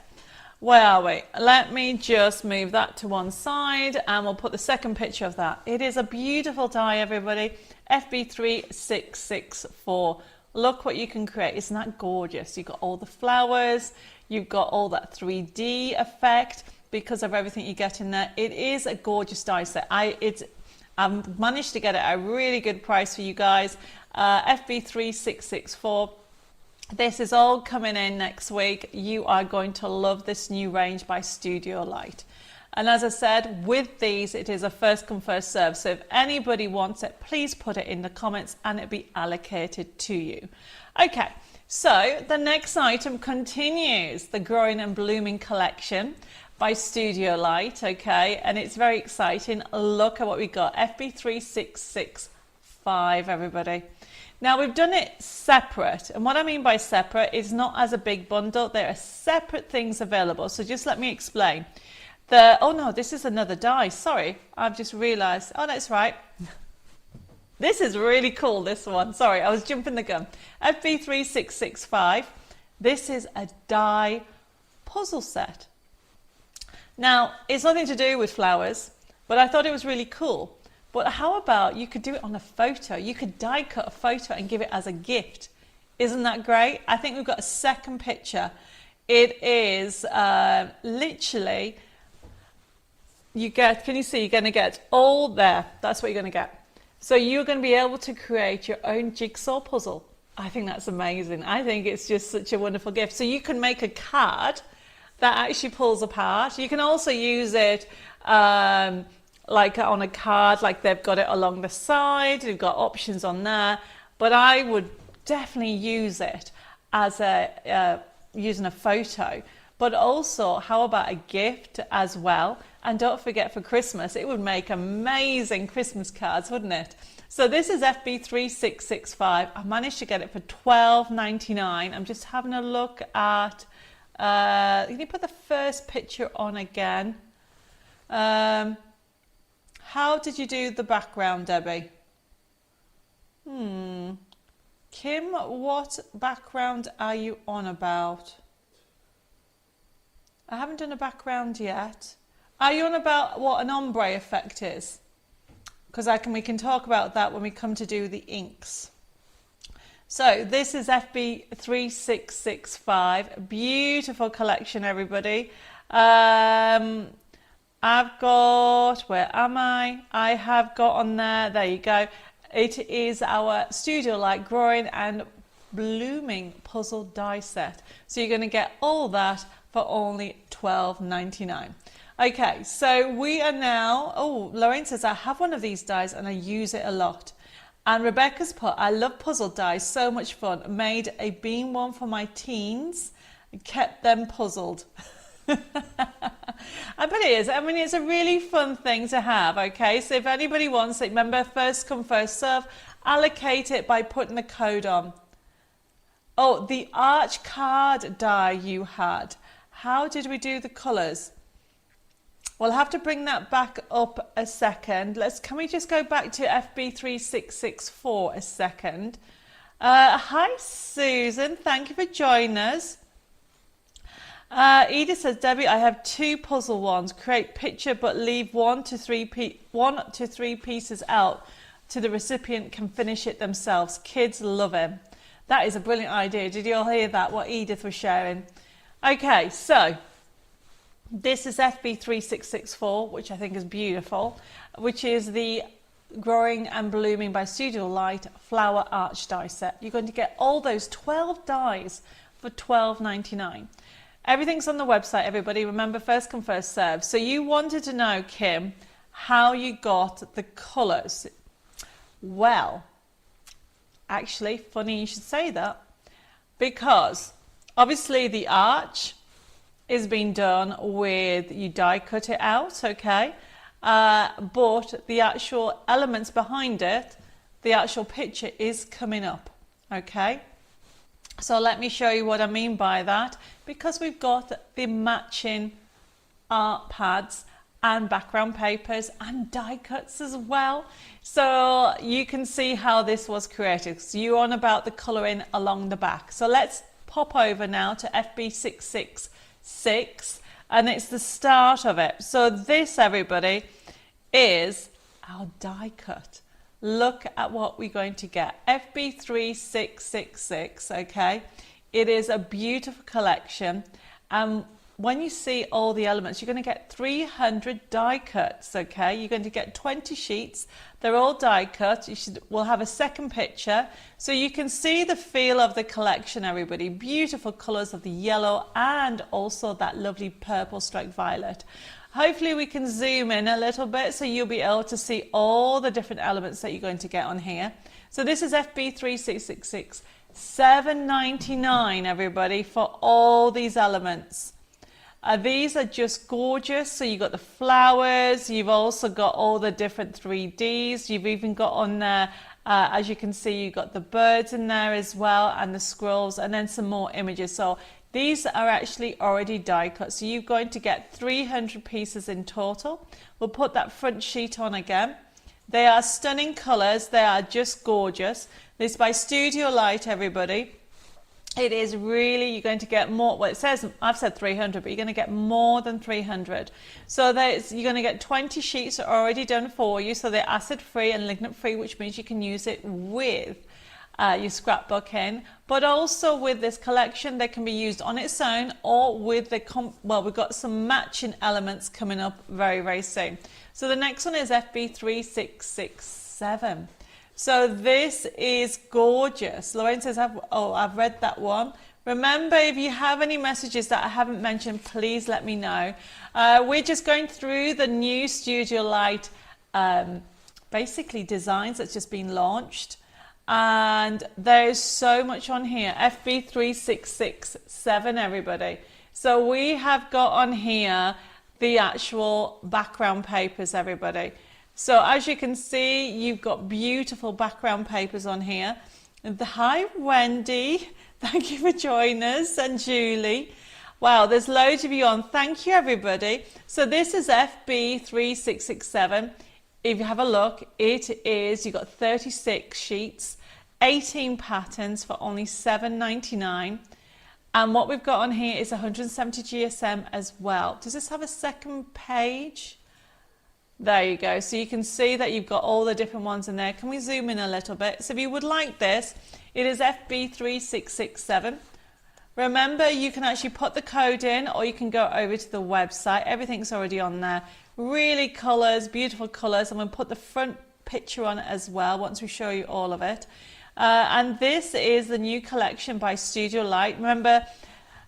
where are we? Let me just move that to one side and we'll put the second picture of that. It is a beautiful die, everybody. FB3664. Look what you can create. Isn't that gorgeous? You've got all the flowers, you've got all that 3D effect because of everything you get in there. It is a gorgeous die set. I've managed to get it at a really good price for you guys. FB3664. This is all coming in next week. You are going to love this new range by Studio Light. And as I said, with these, it is a first come, first serve. So if anybody wants it, please put it in the comments and it'll be allocated to you. Okay, so the next item continues, the Growing and Blooming collection by Studio Light, okay? And it's very exciting. Look at what we got, FB3665, everybody. Now we've done it separate, and what I mean by separate is not as a big bundle. There are separate things available, so just let me explain. Oh no, this is another die, sorry, I've just realised. Oh, that's right. This is really cool, this one. Sorry, I was jumping the gun. FB3665, this is a die puzzle set. Now, it's nothing to do with flowers, but I thought it was really cool. But how about you could do it on a photo? You could die cut a photo and give it as a gift. Isn't that great? I think we've got a second picture. It is literally, can you see, you're going to get all there. That's what you're going to get. So you're going to be able to create your own jigsaw puzzle. I think that's amazing. I think it's just such a wonderful gift. So you can make a card that actually pulls apart. You can also use it like on a card, like they've got it along the side. They've got options on there. But I would definitely use it as using a photo. But also, how about a gift as well? And don't forget, for Christmas, it would make amazing Christmas cards, wouldn't it? So this is FB3665. I managed to get it for $12.99. I'm just having a look at, can you put the first picture on again? How did you do the background, Debbie? Kim, what background are you on about? I haven't done a background yet. Are you on about what an ombre effect is? Because we can talk about that when we come to do the inks. So this is FB3665. Beautiful collection, everybody. I've got, where am I? I have got on there you go. It is our Studio Light Growing and Blooming puzzle die set. So you're going to get all that for only $12.99. Okay, so we are now, Lorraine says, I have one of these dies and I use it a lot. And Rebecca's put, I love puzzle dies, so much fun. Made a bean one for my teens and kept them puzzled. I bet it is. I mean, it's a really fun thing to have, okay? So if anybody wants it, remember, first come, first serve, allocate it by putting the code on. Oh, the arch card die you had. How did we do the colours? We'll have to bring that back up a second. Can we just go back to FB3664 a second? Hi, Susan. Thank you for joining us. Edith says, Debbie, I have 2 puzzle ones. Create picture, but leave 1 to 3 pieces out so the recipient can finish it themselves. Kids love him. That is a brilliant idea. Did you all hear that, what Edith was sharing? Okay, so this is FB3664, which I think is beautiful, which is the Growing and Blooming by Studio Light Flower Arch die set. You're going to get all those 12 dies for $12.99. Everything's on the website, everybody. Remember, first come, first serve. So you wanted to know, Kim, how you got the colours. Well, actually, funny you should say that, because obviously the arch is being done with, you die cut it out, okay? But the actual elements behind it, the actual picture is coming up, okay? So let me show you what I mean by that, because we've got the matching art pads and background papers and die cuts as well. So you can see how this was created. So you're on about the colouring along the back. So let's pop over now to FB666, and it's the start of it. So this, everybody, is our die cut. Look at what we're going to get. FB3666, okay? It is a beautiful collection. When you see all the elements, you're going to get 300 die cuts, okay? You're going to get 20 sheets. They're all die cut. We'll have a second picture. So you can see the feel of the collection, everybody. Beautiful colours of the yellow and also that lovely purple stroke violet. Hopefully we can zoom in a little bit so you'll be able to see all the different elements that you're going to get on here. So this is FB3666, $7.99, everybody, for all these elements. These are just gorgeous. So you've got the flowers, you've also got all the different 3Ds, you've even got on there, as you can see, you've got the birds in there as well and the squirrels, and then some more images. So these are actually already die cut. So you're going to get 300 pieces in total. We'll put that front sheet on again. They are stunning colours. They are just gorgeous. This is by Studio Light, everybody. It is really, you're going to get more, well it says, I've said 300, but you're going to get more than 300. So you're going to get 20 sheets already done for you. So they're acid free and lignin free, which means you can use it with your scrapbook in, but also with this collection they can be used on its own or with the well, we've got some matching elements coming up very, very soon. So the next one is FB3667. So this is gorgeous. Lorraine says, I've read that one. Remember, if you have any messages that I haven't mentioned, please let me know. We're just going through the new Studio Light basically designs that's just been launched. And there's so much on here. FB3667, everybody. So we have got on here the actual background papers, everybody. So as you can see, you've got beautiful background papers on here. Hi, Wendy. Thank you for joining us, and Julie. Wow, there's loads of you on. Thank you, everybody. So this is FB3667. If you have a look, it is, you've got 36 sheets, 18 patterns for only $7.99. And what we've got on here is 170 GSM as well. Does this have a second page? There you go. So you can see that you've got all the different ones in there. Can we zoom in a little bit? So if you would like this, it is FB3667. Remember, you can actually put the code in or you can go over to the website. Everything's already on there. Really colours, beautiful colours. I'm going to put the front picture on it as well once we show you all of it. And this is the new collection by Studio Light. Remember,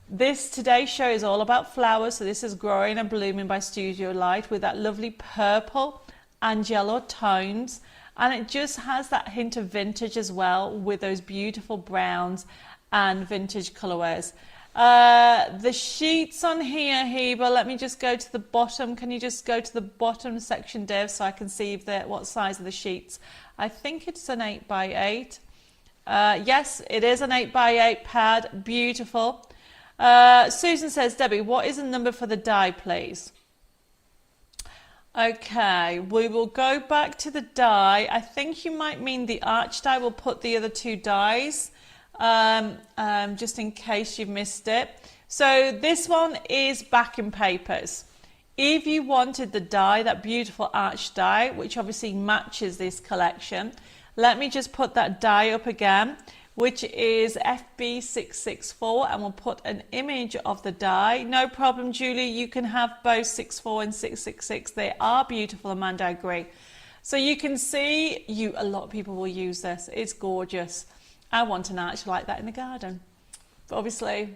this today's show is all about flowers. So this is Growing and Blooming by Studio Light with that lovely purple and yellow tones. And it just has that hint of vintage as well with those beautiful browns and vintage colorways. The sheets on here, Heba, let me just go to the bottom. Can you just go to the bottom section, Dev, so I can see what size of the sheets? I think it's an 8x8. Yes, it is an 8x8 pad. Beautiful. Susan says, Debbie, what is the number for the die, please? Okay, we will go back to the die. I think you might mean the arch die. We'll put the other two dies. Just in case you've missed it. So this one is backing papers. If you wanted the die, that beautiful arch die, which obviously matches this collection, let me just put that die up again, which is FB664, and we'll put an image of the die. No problem, Julie, you can have both 64 and 666. They are beautiful, Amanda, I agree. So you can see, a lot of people will use this. It's gorgeous. I want an arch like that in the garden. But obviously,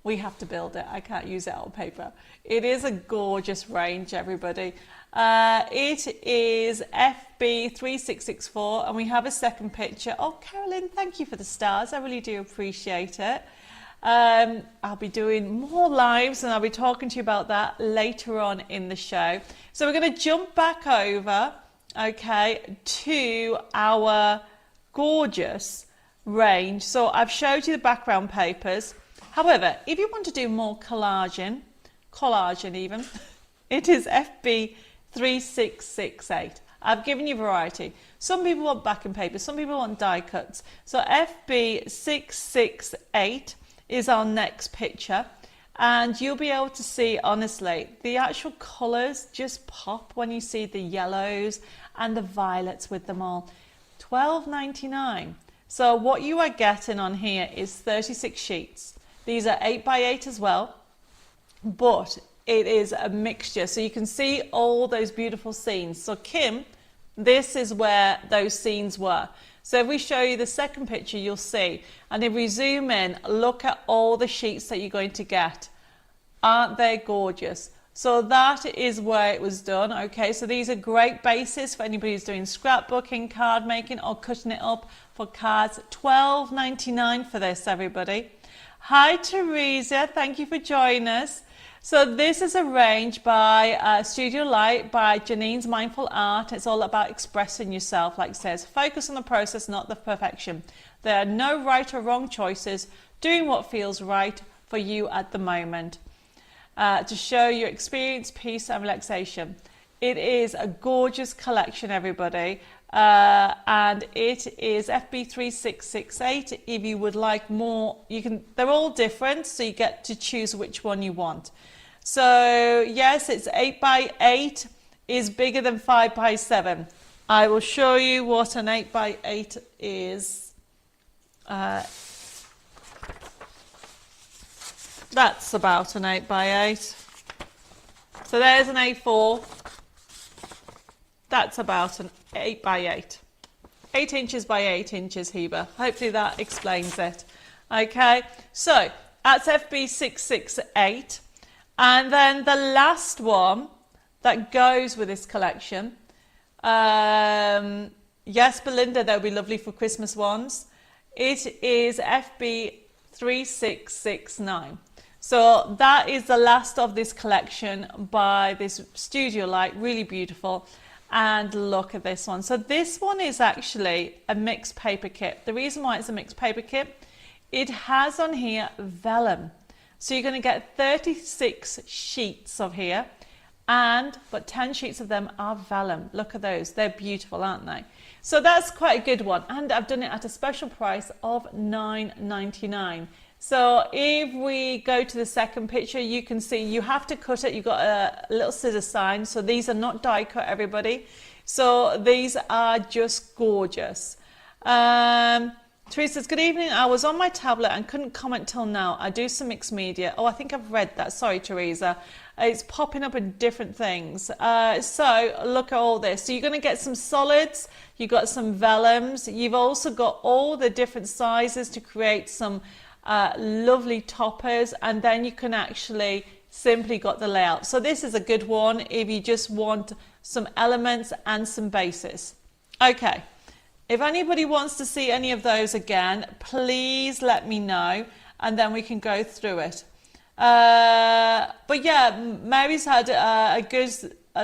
we have to build it. I can't use it on paper. It is a gorgeous range, everybody. It is FB3664, and we have a second picture. Oh, Carolyn, thank you for the stars. I really do appreciate it. I'll be doing more lives, and I'll be talking to you about that later on in the show. So we're going to jump back over, okay, to our gorgeous range. So I've showed you the background papers. However, if you want to do more collaging even, it is FB3668. I've given you variety. Some people want backing paper, some people want die cuts. So FB668 is our next picture, and you'll be able to see, honestly, the actual colours just pop when you see the yellows and the violets with them all. $12.99. So what you are getting on here is 36 sheets. These are 8x8 as well, but it is a mixture. So you can see all those beautiful scenes. So Kim, this is where those scenes were. So if we show you the second picture, you'll see. And if we zoom in, look at all the sheets that you're going to get. Aren't they gorgeous? So that is where it was done. Okay, so these are great bases for anybody who's doing scrapbooking, card making, or cutting it up for cards. $12.99 for this, everybody. Hi, Teresa. Thank you for joining us. So this is a range by Studio Light by Janine's Mindful Art. It's all about expressing yourself, like it says. Focus on the process, not the perfection. There are no right or wrong choices. Doing what feels right for you at the moment. To show your experience, peace and relaxation. It is a gorgeous collection, everybody. And it is FB3668. If you would like more, you can. They're all different, so you get to choose which one you want. So yes, it's 8x8 is bigger than 5x7. I will show you what an 8x8 is. That's about an 8x8. So there's an A4. That's about an 8x8. 8 inches by 8 inches, Heba. Hopefully that explains it. Okay, so that's FB668. And then the last one that goes with this collection. Yes, Belinda, they'll be lovely for Christmas ones. It is FB3669. So that is the last of this collection by this Studio Light, really beautiful. And look at this one. So this one is actually a mixed paper kit. The reason why it's a mixed paper kit, it has on here vellum. So you're going to get 36 sheets of here, but 10 sheets of them are vellum. Look at those. They're beautiful, aren't they? So that's quite a good one. And I've done it at a special price of $9.99. So if we go to the second picture, you can see you have to cut it. You've got a little scissor sign. So these are not die cut, everybody. So these are just gorgeous. Teresa says, good evening. I was on my tablet and couldn't comment till now. I do some mixed media. Oh, I think I've read that. Sorry, Teresa. It's popping up in different things. So look at all this. So you're going to get some solids. You've got some vellums. You've also got all the different sizes to create some lovely toppers, and then you can actually simply got the layout. So this is a good one if you just want some elements and some bases. Okay, if anybody wants to see any of those again, please let me know, and then we can go through it. But yeah, Mary's had a good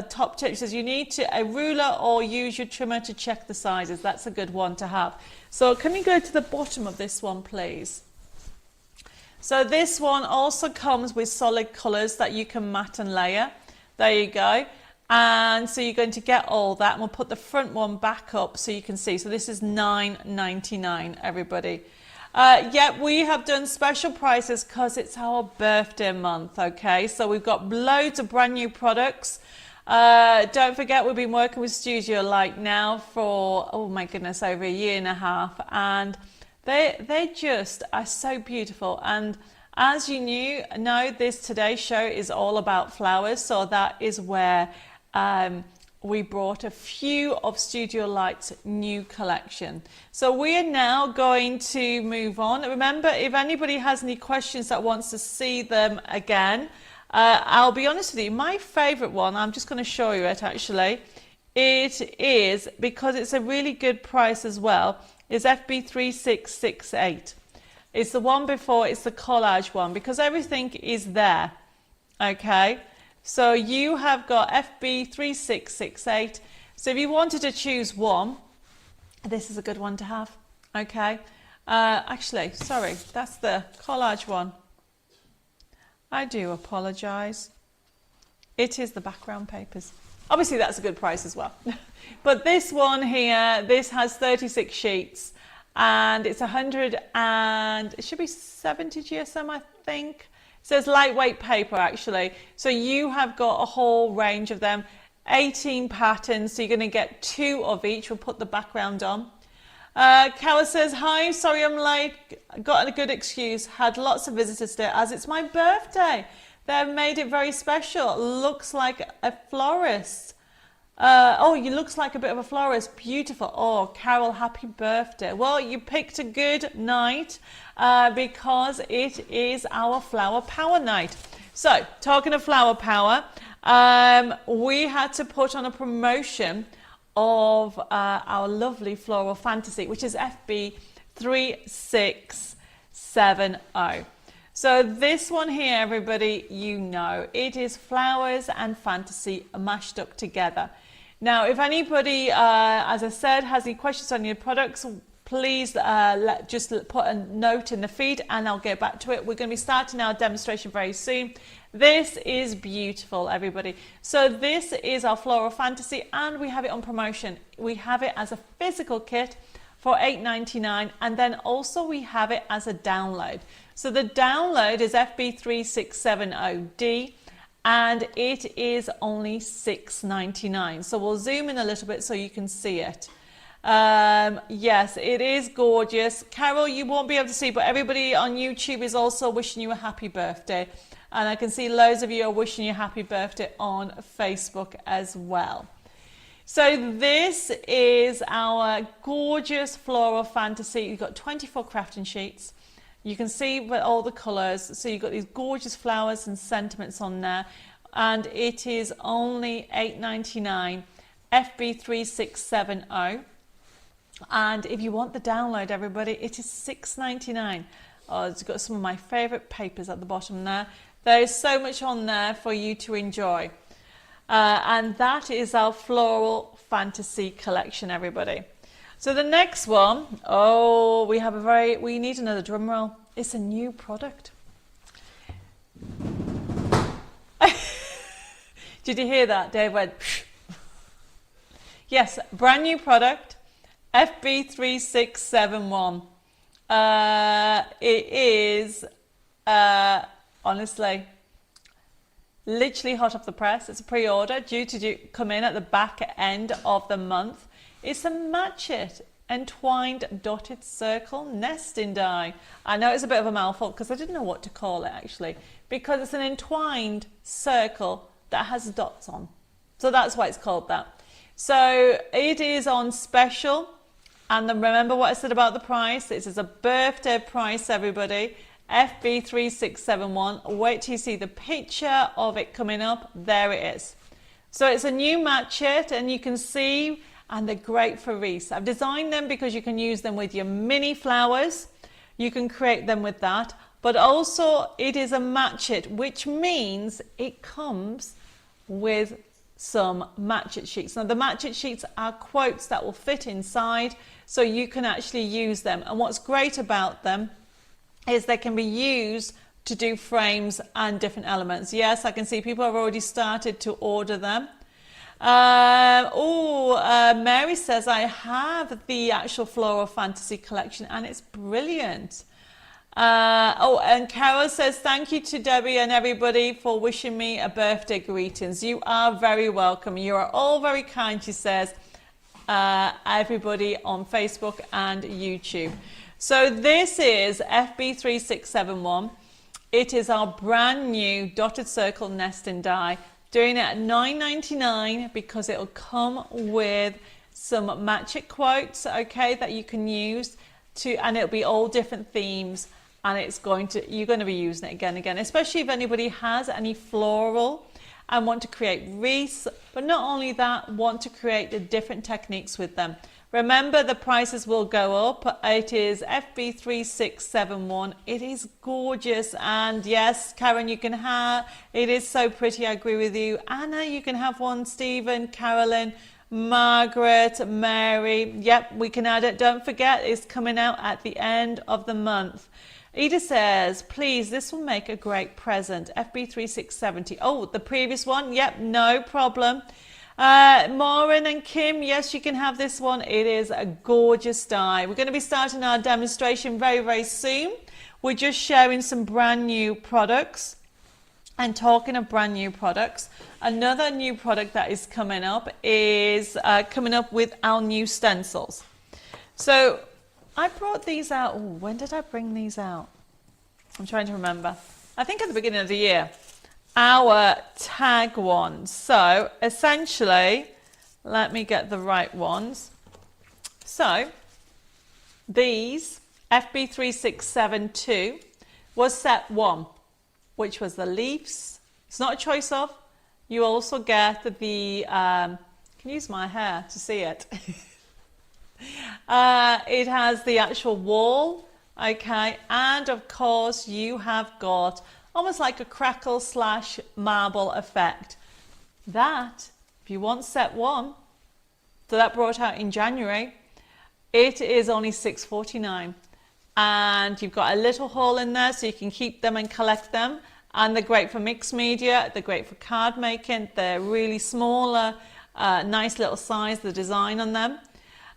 top tip. She says you need a ruler or use your trimmer to check the sizes. That's a good one to have. So can you go to the bottom of this one, please? So this one also comes with solid colours that you can mat and layer. There you go. And so you're going to get all that, and we'll put the front one back up so you can see. So this is $9.99, everybody. Yeah, we have done special prices because it's our birthday month, okay? So we've got loads of brand new products. Don't forget, we've been working with Studio Light now for, oh my goodness, over a year and a half. And they just are so beautiful. And as you know, this today's show is all about flowers. So that is where we brought a few of Studio Light's new collection. So we are now going to move on. Remember, if anybody has any questions that wants to see them again, I'll be honest with you, my favorite one, I'm just going to show you it actually. It is, because it's a really good price as well, is FB3668. It's the one before, it's the collage one, because everything is there. Okay. So you have got FB3668. So if you wanted to choose one, this is a good one to have. Okay. Actually, sorry, that's the collage one. I do apologize. It is the background papers. Obviously, that's a good price as well. But this one here, this has 36 sheets and it's 100 and it should be 70 GSM, I think. It says lightweight paper actually. So you have got a whole range of them, 18 patterns. So you're going to get 2 of each. We'll put the background on. Carol says, hi, sorry I'm late. Got a good excuse. Had lots of visitors today as it's my birthday. They've made it very special. Looks like a florist. Oh, you looks like a bit of a florist. Beautiful. Oh, Carol, happy birthday. Well, you picked a good night because it is our Flower Power night. So, talking of Flower Power, we had to put on a promotion of our lovely Floral Fantasy, which is FB3670. So this one here, everybody, you know, it is flowers and fantasy mashed up together. Now, if anybody, as I said, has any questions on your products, please just put a note in the feed and I'll get back to it. We're going to be starting our demonstration very soon. This is beautiful, everybody. So this is our Floral Fantasy and we have it on promotion. We have it as a physical kit for $8.99 and then also we have it as a download. So the download is FB3670D and it is only $6.99. So we'll zoom in a little bit so you can see it. Yes, it is gorgeous. Carol, you won't be able to see, but everybody on YouTube is also wishing you a happy birthday. And I can see loads of you are wishing you a happy birthday on Facebook as well. So this is our gorgeous Floral Fantasy. You've got 24 crafting sheets. You can see all the colours. So you've got these gorgeous flowers and sentiments on there. And it is only $8.99, FB3670. And if you want the download, everybody, it is $6.99. Oh, it's got some of my favourite papers at the bottom there. There is so much on there for you to enjoy. And that is our Floral Fantasy collection, everybody. So the next one, oh, we need another drum roll. It's a new product. Did you hear that? Dave went, yes, brand new product, FB3671. It is, honestly, literally hot off the press. It's a pre-order due to come in at the back end of the month. It's a Match It entwined dotted circle nesting die. I know it's a bit of a mouthful because I didn't know what to call it actually, because it's an entwined circle that has dots on. So that's why it's called that. So it is on special. And then remember what I said about the price. This is a birthday price, everybody. FB3671. Wait till you see the picture of it coming up. There it is. So it's a new Match It and you can see, and they're great for wreaths. I've designed them because you can use them with your mini flowers. You can create them with that. But also it is a Match It, which means it comes with some Match It sheets. Now the Match It sheets are quotes that will fit inside, so you can actually use them. And what's great about them is they can be used to do frames and different elements. Yes, I can see people have already started to order them. Mary says, I have the actual Floral Fantasy collection and it's brilliant. And Carol says, thank you to Debbie and everybody for wishing me a birthday greetings. You are very welcome. You are all very kind, she says, everybody on Facebook and YouTube. So this is FB3671. It is our brand new dotted circle nesting die, doing it at $9.99 because it'll come with some match it quotes, okay, that you can use to, and it'll be all different themes, and you're going to be using it again and again, especially if anybody has any floral and want to create wreaths, but not only that, want to create the different techniques with them. Remember, the prices will go up. It is FB3671. It is gorgeous. And yes, Karen, you can have, it is so pretty. I agree with you. Anna, you can have one. Stephen, Carolyn, Margaret, Mary. Yep, we can add it. Don't forget, it's coming out at the end of the month. Edith says, please, this will make a great present. FB3670. Oh, the previous one? Yep, no problem. Maureen and Kim, yes, you can have this one. It is a gorgeous die. We're going to be starting our demonstration very, very soon. We're just sharing some brand new products. And talking of brand new products, another new product that is coming up is coming up with our new stencils. So I brought these out. Ooh, when did I bring these out? I'm trying to remember. I think at the beginning of the year. Our tag ones. So essentially, let me get the right ones. So these FB3672 was set 1, which was the leaves. It's not a choice of. You also get the, can use my hair to see it. It has the actual wall, okay, and of course you have got almost like a crackle slash marble effect. That, if you want set 1, so that brought out in January, it is only $6.49, and you've got a little hole in there so you can keep them and collect them, and they're great for mixed media, they're great for card making, they're really smaller, nice little size, the design on them.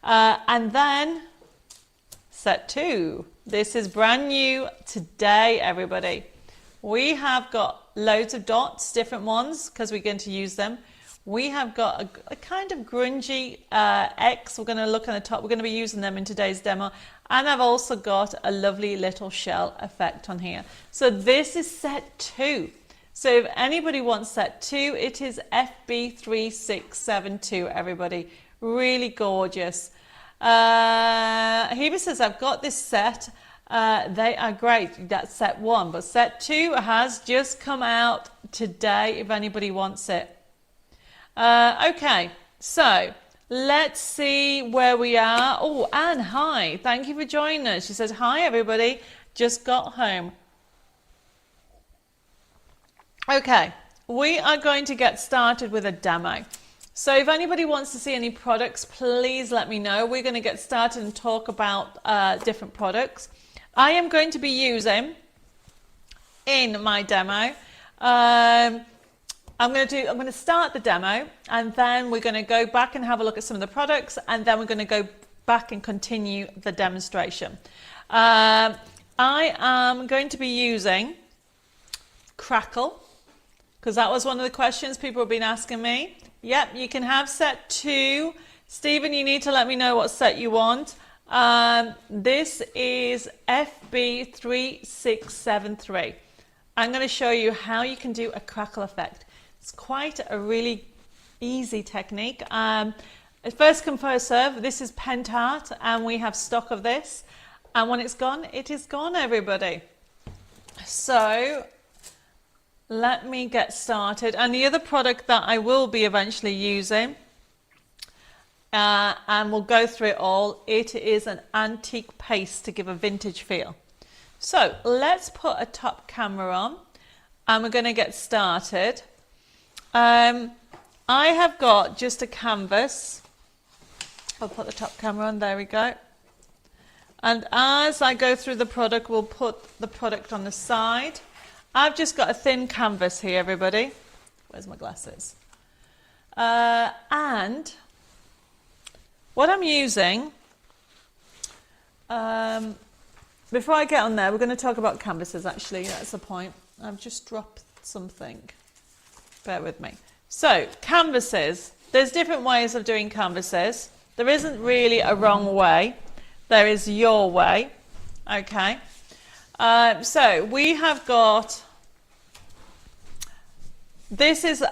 And then set 2, this is brand new today, everybody. We have got loads of dots, different ones, because we're going to use them. We have got a kind of grungy X. We're going to look on the top. We're going to be using them in today's demo. And I've also got a lovely little shell effect on here. So this is set 2. So if anybody wants set 2, it is FB3672, everybody. Really gorgeous. Heba says, I've got this set. They are great. That's set 1, but set 2 has just come out today if anybody wants it. Okay, so let's see where we are. Oh, Anne, hi. Thank you for joining us. She says, hi, everybody. Just got home. Okay, we are going to get started with a demo. So if anybody wants to see any products, please let me know. We're going to get started and talk about different products. I am going to be using in my demo. I'm going to start the demo, and then we're going to go back and have a look at some of the products, and then we're going to go back and continue the demonstration. I am going to be using Crackle, because that was one of the questions people have been asking me. Yep, you can have set 2. Stephen, you need to let me know what set you want. This is FB3673. I'm going to show you how you can do a crackle effect. It's quite a really easy technique. First come, first serve. This is Pentart, and we have stock of this. And when it's gone, it is gone, everybody. So let me get started. And the other product that I will be eventually using, and we'll go through it all, it is an antique paste to give a vintage feel. So let's put a top camera on, and we're going to get started. I have got just a canvas. I'll put the top camera on, there we go. And as I go through the product, we'll put the product on the side. I've just got a thin canvas here, everybody. Where's my glasses? And what I'm using, before I get on there, we're going to talk about canvases, actually. That's the point. I've just dropped something. Bear with me. So, canvases. There's different ways of doing canvases. There isn't really a wrong way. There is your way. Okay. So, we have got... This is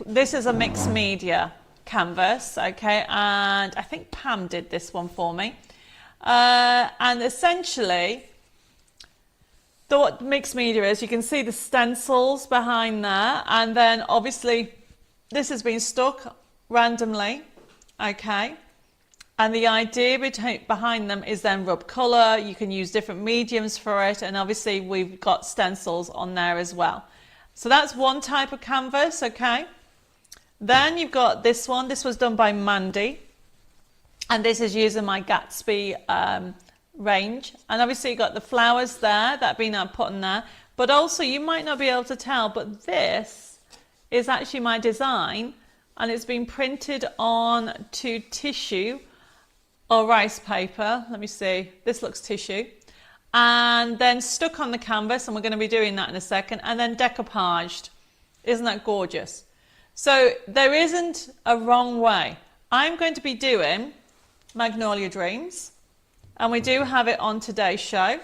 this is a mixed media canvas, okay, and I think Pam did this one for me. And essentially, what mixed media is, you can see the stencils behind there, and then obviously this has been stuck randomly, okay, and the idea behind them is then rub colour. You can use different mediums for it, and obviously we've got stencils on there as well. So that's one type of canvas, okay. Then you've got this one. This was done by Mandy, and this is using my Gatsby range, and obviously you've got the flowers there that have been put in there, but also you might not be able to tell, but this is actually my design, and it's been printed on to tissue or rice paper. Let me see, this looks tissue, and then stuck on the canvas, and we're going to be doing that in a second, and then decoupaged. Isn't that gorgeous? So there isn't a wrong way. I'm going to be doing Magnolia Dreams, and we do have it on today's show,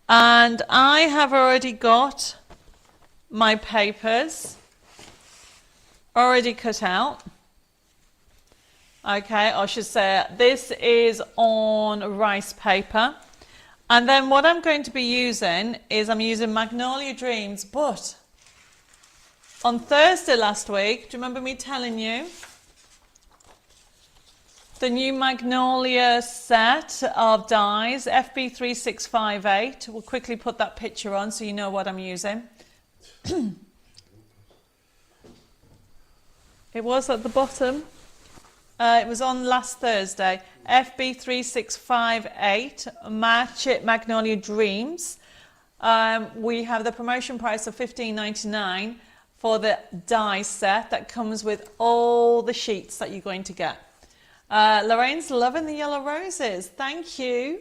and I have already got my papers already cut out. Okay, I should say this is on rice paper, and then what I'm going to be using is I'm using Magnolia Dreams, but on Thursday last week, do you remember me telling you the new Magnolia set of dies, FB3658? We'll quickly put that picture on so you know what I'm using. It was at the bottom. It was on last Thursday. FB3658, Match It Magnolia Dreams. We have the promotion price of $15.99 for the die set that comes with all the sheets that you're going to get. Lorraine's loving the yellow roses. Thank you.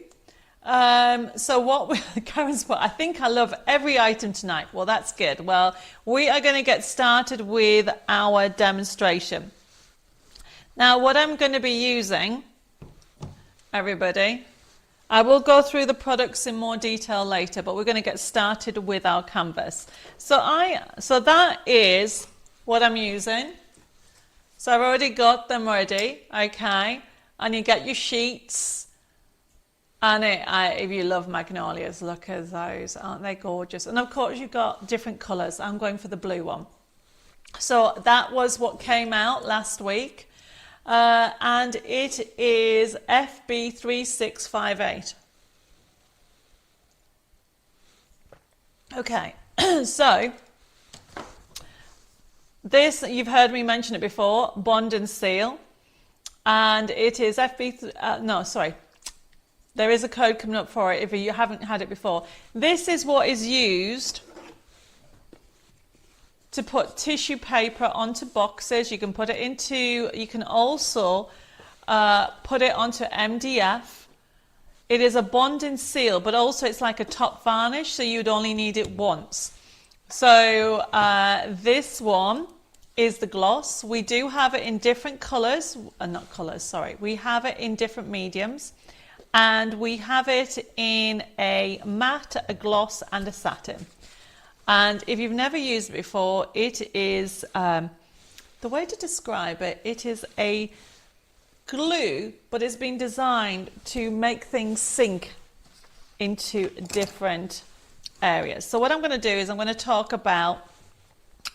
So what Karen's put, I think I love every item tonight. Well, that's good. Well, we are going to get started with our demonstration. Now, what I'm going to be using, everybody, I will go through the products in more detail later, but we're going to get started with our canvas. So that is what I'm using. So I've already got them ready, okay? And you get your sheets. And if you love magnolias, look at those. Aren't they gorgeous? And of course, you've got different colours. I'm going for the blue one. So that was what came out last week. And it is FB3658. Okay, so this, you've heard me mention it before, Bond and Seal. And it is there is a code coming up for it if you haven't had it before. This is what is used to put tissue paper onto boxes. You can put it into, you can also put it onto MDF. It is a Bond and Seal, but also it's like a top varnish, so you'd only need it once. So this one is the gloss. We do have it in different colours, we have it in different mediums, and we have it in a matte, a gloss and a satin. And if you've never used it before, it is, the way to describe it, it is a glue, but it's been designed to make things sink into different areas. So what I'm going to do is I'm going to talk about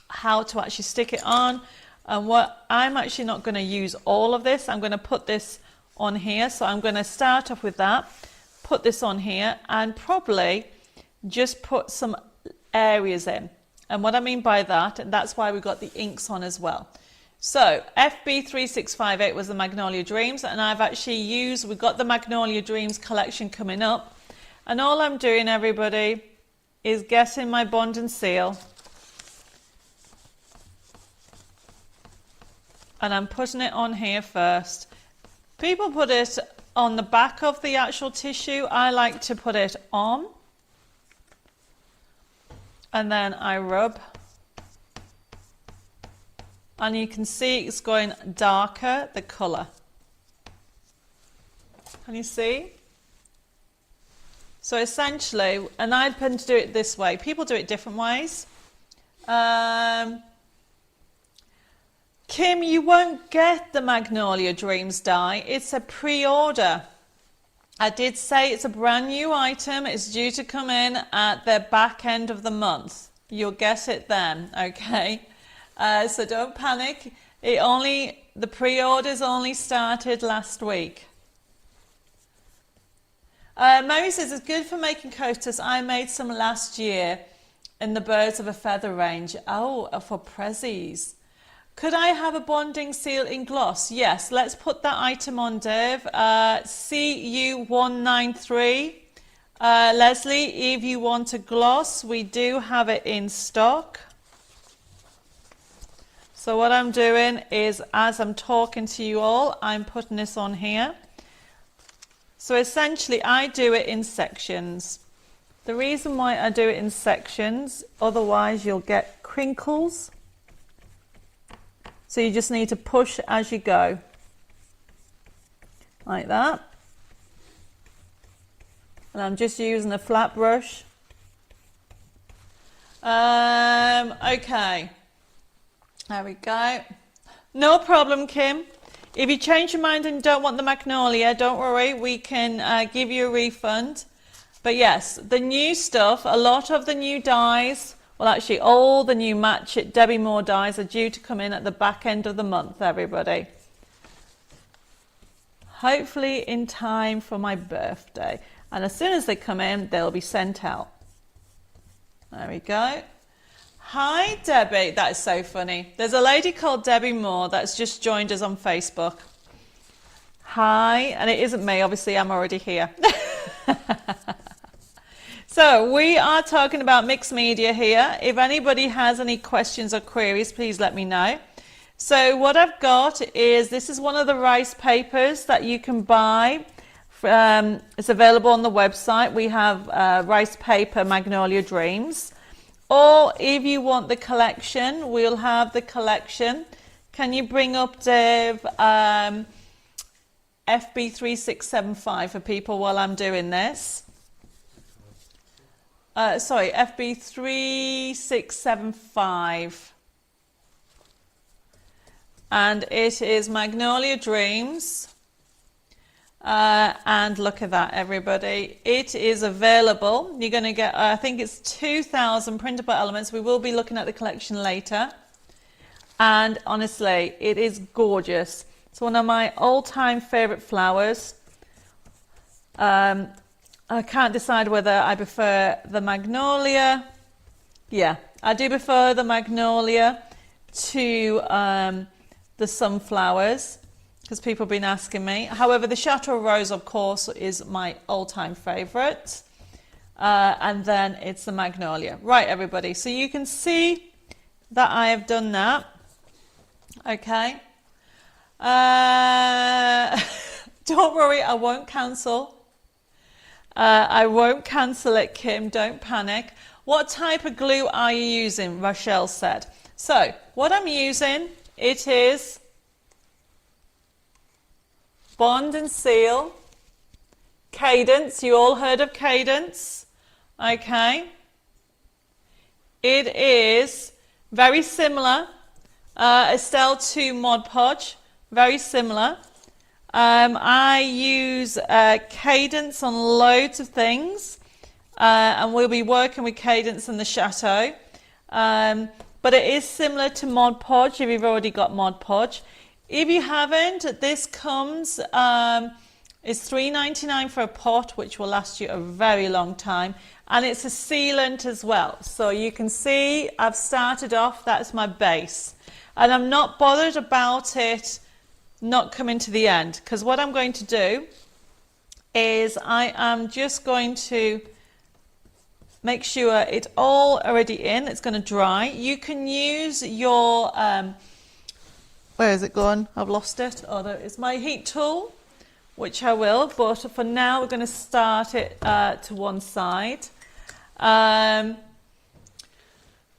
how to actually stick it on, and what I'm actually not going to use all of this. I'm going to put this on here. So I'm going to start off with that, put this on here, and probably just put some areas in. And what I mean by that, and that's why we got the inks on as well. So FB3658 was the Magnolia Dreams, and I've actually used, we've got the Magnolia Dreams collection coming up, and all I'm doing, everybody, is getting my Bond and Seal, and I'm putting it on here first. People put it on the back of the actual tissue. I like to put it on, and then I rub, and you can see it's going darker, the colour. Can you see? So essentially, and I tend to do it this way. People do it different ways. Kim, you won't get the Magnolia Dreams die. It's a pre-order. I did say it's a brand new item. It's due to come in at the back end of the month. You'll get it then, okay? So don't panic. The pre-orders only started last week. Mary says it's good for making coasters. I made some last year in the Birds of a Feather range. Oh, for prezzies. Could I have a bonding seal in gloss? Yes, let's put that item on, Dev. CU193. Leslie, if you want a gloss, we do have it in stock. So what I'm doing is, as I'm talking to you all, I'm putting this on here. So essentially, I do it in sections. The reason why I do it in sections, otherwise you'll get crinkles. So you just need to push as you go, like that. And I'm just using a flat brush. Okay, there we go. No problem, Kim. If you change your mind and don't want the Magnolia, don't worry, we can give you a refund. But yes, the new stuff, a lot of the new dies, well, actually, all the new Match It Debbie Moore dies are due to come in at the back end of the month, everybody. Hopefully in time for my birthday. And as soon as they come in, they'll be sent out. There we go. Hi, Debbie. That is so funny. There's a lady called Debbie Moore that's just joined us on Facebook. Hi. And it isn't me, obviously, I'm already here. So we are talking about mixed media here. If anybody has any questions or queries, please let me know. So what I've got is, this is one of the rice papers that you can buy. It's available on the website. We have rice paper Magnolia Dreams. Or if you want the collection, we'll have the collection. Can you bring up, Dave, FB3675 for people while I'm doing this? Sorry, FB3675. And it is Magnolia Dreams. And look at that, everybody. It is available. You're going to get, I think it's 2,000 printable elements. We will be looking at the collection later. And honestly, it is gorgeous. It's one of my all-time favorite flowers. I can't decide whether I prefer the Magnolia. Yeah, I do prefer the Magnolia to the sunflowers, because people have been asking me. However, the Chateau Rose, of course, is my all-time favorite. And then it's the Magnolia. Right, everybody, so you can see that I have done that. Okay. Don't worry, I won't cancel. I won't cancel it, Kim, don't panic. What type of glue are you using? Rochelle said. So, what I'm using, it is Bond and Seal, Cadence. You all heard of Cadence? Okay. It is very similar. Estelle 2 Mod Podge, very similar. I use Cadence on loads of things, and we'll be working with Cadence in the Chateau. But it is similar to Mod Podge if you've already got Mod Podge. If you haven't, this comes, it's $3.99 for a pot, which will last you a very long time. And it's a sealant as well. So you can see I've started off, that's my base. And I'm not bothered about it not coming to the end, because what I'm going to do is I am just going to make sure it's all already in. It's going to dry. You can use your where is it gone? I've lost it. Oh, there is my heat tool, which I will, but for now we're going to start it to one side.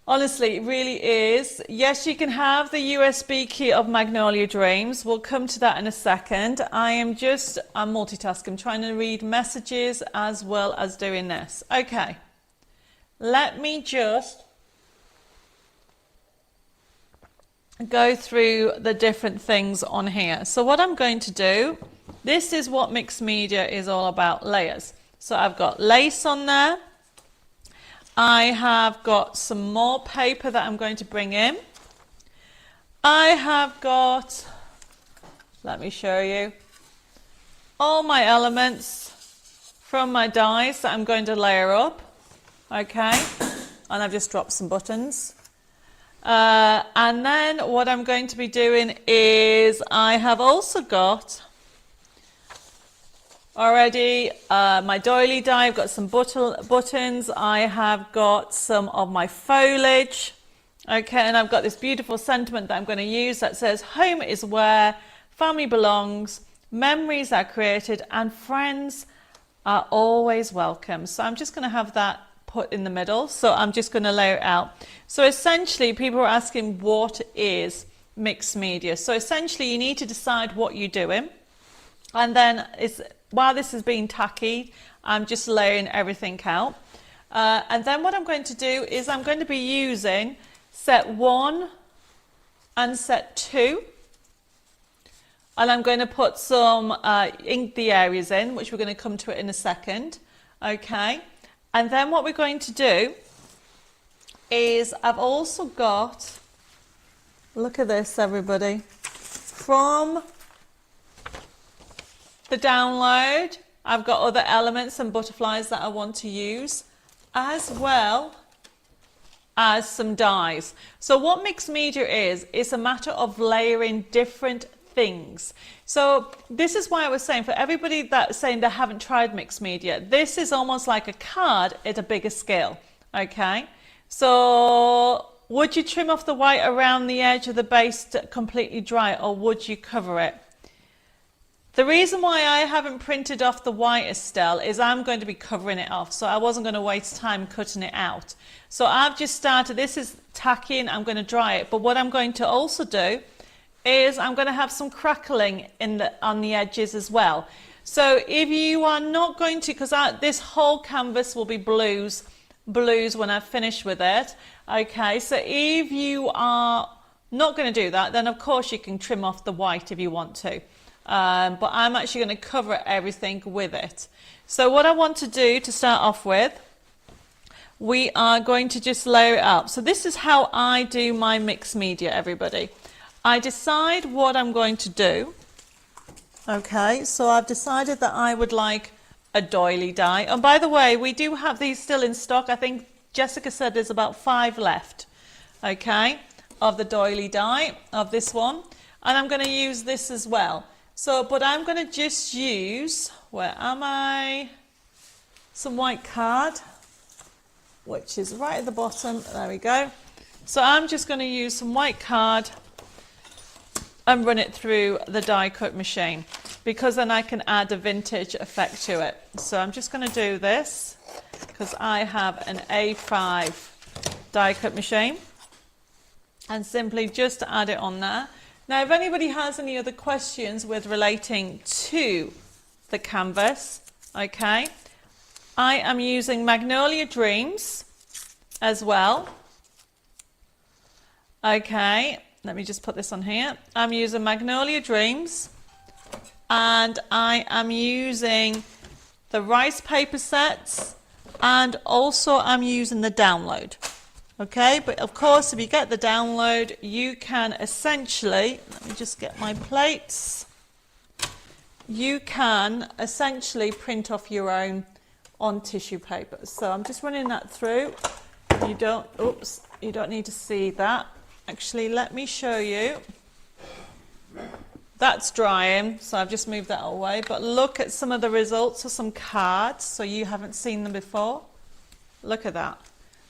Honestly, it really is. Yes, you can have the USB key of Magnolia Dreams. We'll come to that in a second. I'm multitasking. I'm trying to read messages as well as doing this. Okay. Let me just go through the different things on here. So what I'm going to do, this is what mixed media is all about, layers. So I've got lace on there. I have got some more paper that I'm going to bring in. I have got, let me show you, all my elements from my dies that I'm going to layer up. Okay, and I've just dropped some buttons. And then what I'm going to be doing is I have also got already my doily die. I've got some buttons. I have got some of my foliage. Okay, and I've got this beautiful sentiment that I'm going to use that says, home is where family belongs, memories are created, and friends are always welcome. So I'm just going to have that put in the middle. So I'm just going to layer it out. So essentially, people are asking, what is mixed media? So essentially, you need to decide what you're doing. And then while this is being tacky, I'm just layering everything out. And then what I'm going to do is I'm going to be using set 1 and set 2. And I'm going to put some ink the areas in, which we're going to come to it in a second. Okay. And then what we're going to do is I've also got, look at this everybody, from the download, I've got other elements and butterflies that I want to use, as well as some dies. So what mixed media is, it's a matter of layering different things. So this is why I was saying, for everybody that's saying they haven't tried mixed media, this is almost like a card at a bigger scale. Okay, so would you trim off the white around the edge of the base to completely dry, or would you cover it? The reason why I haven't printed off the white, Estelle, is I'm going to be covering it off, so I wasn't going to waste time cutting it out. So I've just started, this is tacky and I'm going to dry it, but what I'm going to also do is I'm going to have some crackling on the edges as well. So if you are not going to, because this whole canvas will be blues when I've finished with it. Okay, so if you are not going to do that, then of course you can trim off the white if you want to. But I'm actually going to cover everything with it. So what I want to do to start off with, we are going to just layer it up. So this is how I do my mixed media, everybody. I decide what I'm going to do. Okay, so I've decided that I would like a doily die. And by the way, we do have these still in stock. I think Jessica said there's about 5 left, okay, of the doily die, of this one. And I'm going to use this as well. So, but I'm going to just use, where am I? Some white card, which is right at the bottom. There we go. So I'm just going to use some white card and run it through the die cut machine, because then I can add a vintage effect to it. So I'm just going to do this because I have an A5 die cut machine, and simply just add it on there. Now, if anybody has any other questions with relating to the canvas, okay, I am using Magnolia Dreams as well. Okay, let me just put this on here. I'm using Magnolia Dreams, and I am using the rice paper sets, and also I'm using the download. Okay, but of course, if you get the download, you can essentially, let me just get my plates, you can essentially print off your own on tissue paper. So I'm just running that through. You don't, oops, you don't need to see that. Actually, let me show you. That's drying, so I've just moved that away. But look at some of the results of some cards, so you haven't seen them before. Look at that.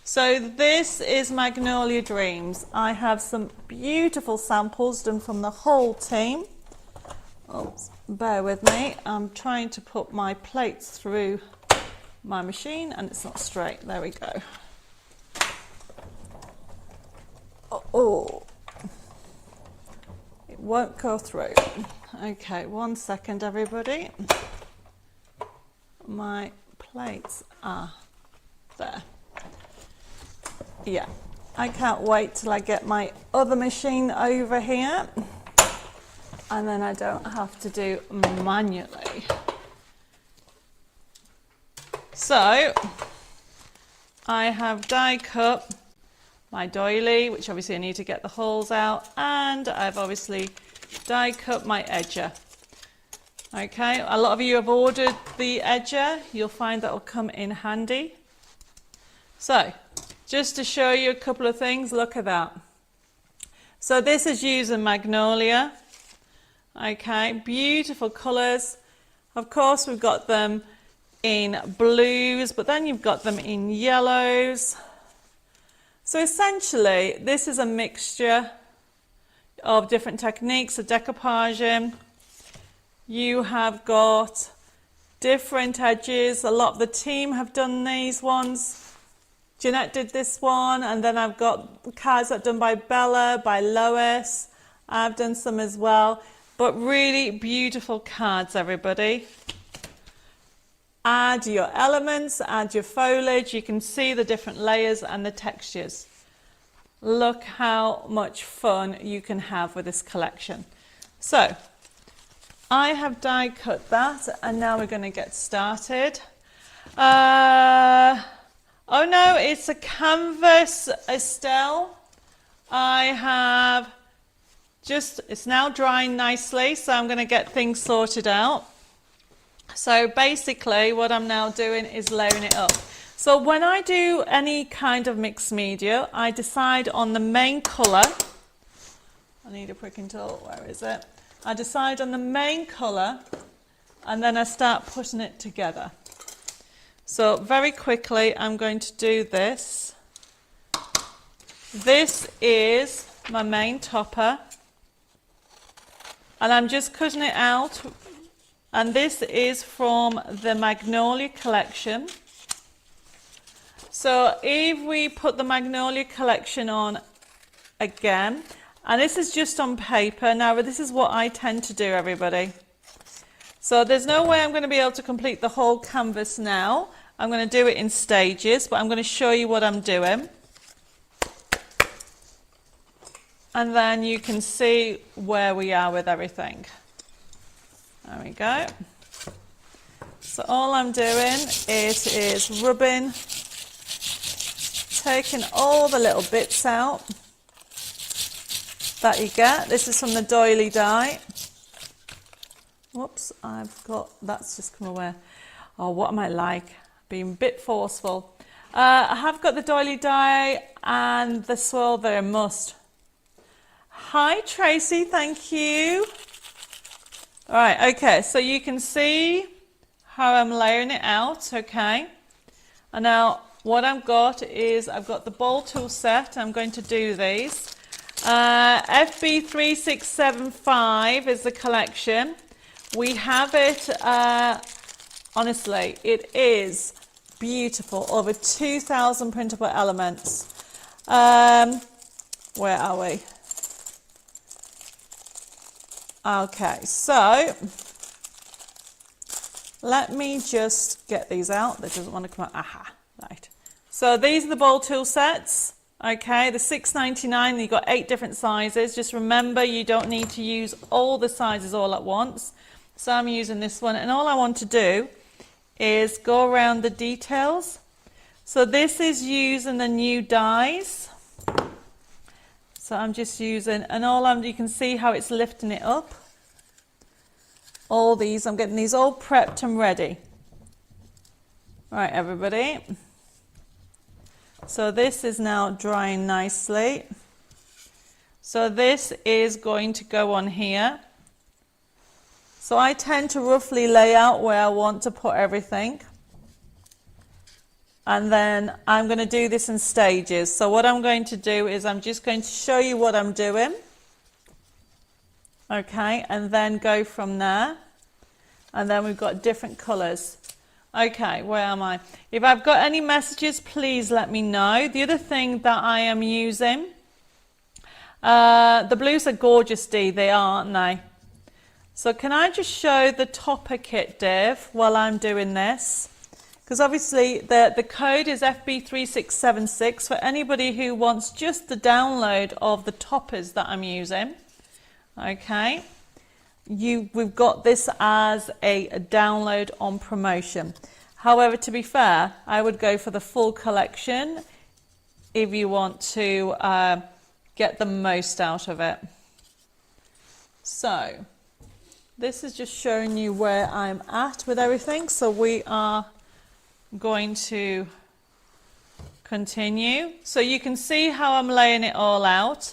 So this is Magnolia Dreams. I have some beautiful samples done from the whole team. Oops, bear with me. I'm trying to put my plates through my machine and it's not straight. There we go. Oh, it won't go through. Okay, 1 second, everybody. My plates are there. Yeah, I can't wait till I get my other machine over here, and then I don't have to do manually. So I have die cut my doily, which obviously I need to get the holes out, and I've obviously die cut my edger. Okay, a lot of you have ordered the edger. You'll find that will come in handy. So just to show you a couple of things, look at that. So this is using magnolia. Okay, beautiful colours. Of course, we've got them in blues, but then you've got them in yellows. So essentially, this is a mixture of different techniques of decoupaging. You have got different edges. A lot of the team have done these ones. Jeanette did this one, and then I've got cards that are done by Bella, by Lois. I've done some as well, but really beautiful cards, everybody. Add your elements, add your foliage. You can see the different layers and the textures. Look how much fun you can have with this collection. So I have die cut that, and now we're going to get started. Oh no, it's a canvas Estelle. I have just, it's now drying nicely, so I'm going to get things sorted out. So basically what I'm now doing is layering it up. So when I do any kind of mixed media, I decide on the main colour. I need a pricking tool, where is it? I decide on the main colour, and then I start putting it together. So very quickly I'm going to do this. This is my main topper, and I'm just cutting it out. And this is from the Magnolia collection. So if we put the Magnolia collection on again, and this is just on paper. Now this is what I tend to do, everybody. So there's no way I'm going to be able to complete the whole canvas now. I'm going to do it in stages, but I'm going to show you what I'm doing. And then you can see where we are with everything. There we go. So all I'm doing is rubbing, taking all the little bits out that you get. This is from the doily die. Whoops, I've got, that's just come away. Oh, what am I like? Being a bit forceful. I have got the doily die and the swirl there, must. Hi Tracy, thank you. All right, okay, so you can see how I'm layering it out, okay? And now what I've got is I've got the ball tool set. I'm going to do these. FB3675 is the collection. We have it, honestly, it is beautiful. Over 2,000 printable elements. Where are we? Okay, so let me just get these out. That doesn't want to come out. Aha, right. So these are the ball tool sets. Okay, the $6.99. You've got 8 different sizes. Just remember, you don't need to use all the sizes all at once. So I'm using this one, and all I want to do is go around the details. So this is using the new dies. So I'm just using, and you can see how it's lifting it up. All these, I'm getting these all prepped and ready. Right, everybody. So this is now drying nicely. So this is going to go on here. So I tend to roughly lay out where I want to put everything. And then I'm going to do this in stages. So what I'm going to do is I'm just going to show you what I'm doing. Okay, and then go from there. And then we've got different colours. Okay, where am I? If I've got any messages, please let me know. The other thing that I am using, the blues are gorgeous, Dee. They are, aren't they? So can I just show the topper kit, Dev, while I'm doing this? because obviously the code is FB3676 for anybody who wants just the download of the toppers that I'm using. Okay, we've got this as a download on promotion. However, to be fair, I would go for the full collection if you want to get the most out of it. So this is just showing you where I'm at with everything. So we are going to continue. So you can see how I'm laying it all out.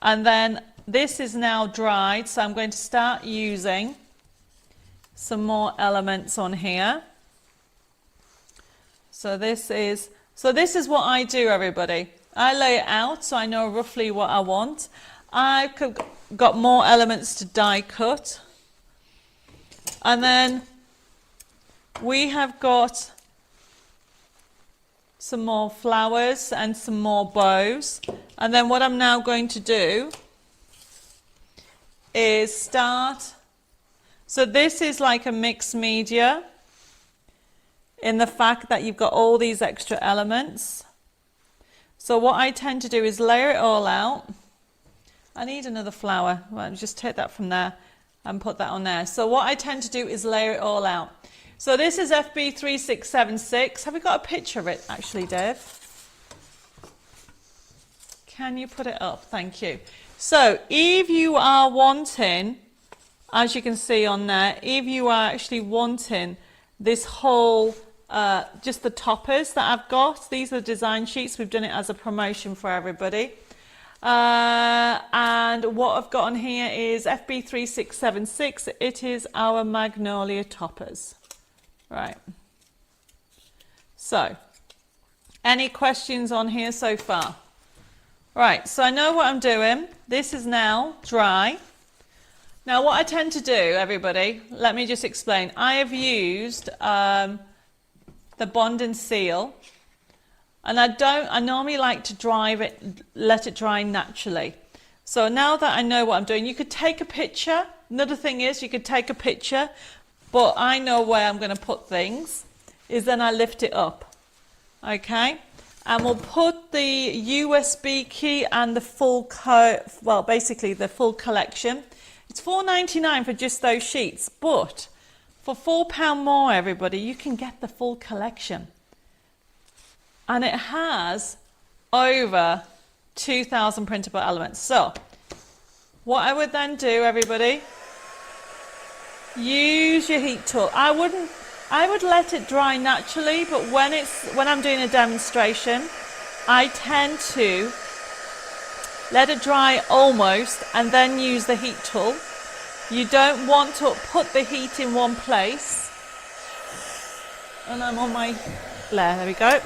And then this is now dried. So I'm going to start using some more elements on here. So this is what I do, everybody. I lay it out so I know roughly what I want. I've got more elements to die cut. And then we have got some more flowers and some more bows. And then what I'm now going to do is start. So this is like a mixed media in the fact that you've got all these extra elements. So what I tend to do is layer it all out. I need another flower. Well, just take that from there and put that on there. So what I tend to do is layer it all out. So this is FB3676. Have we got a picture of it actually, Dave? Can you put it up? Thank you. So if you are wanting, as you can see on there, if you are actually wanting this whole, just the toppers that I've got, these are design sheets. We've done it as a promotion for everybody. And what I've got on here is FB3676. It is our magnolia toppers. Right. So, any questions on here so far? Right, so I know what I'm doing. This is now dry. Now what I tend to do, everybody, let me just explain. I have used the Bond and Seal, and I normally like to let it dry naturally. So now that I know what I'm doing, you could take a picture. Another thing is you could take a picture, but I know where I'm going to put things, is then I lift it up. Okay? And we'll put the USB key and the full basically the full collection. It's $4.99 for just those sheets, but for £4 more, everybody, you can get the full collection. And it has over 2,000 printable elements. So what I would then do, everybody, use your heat tool. I would let it dry naturally, but when I'm doing a demonstration, I tend to let it dry almost and then use the heat tool. You don't want to put the heat in one place. And I'm on my there we go.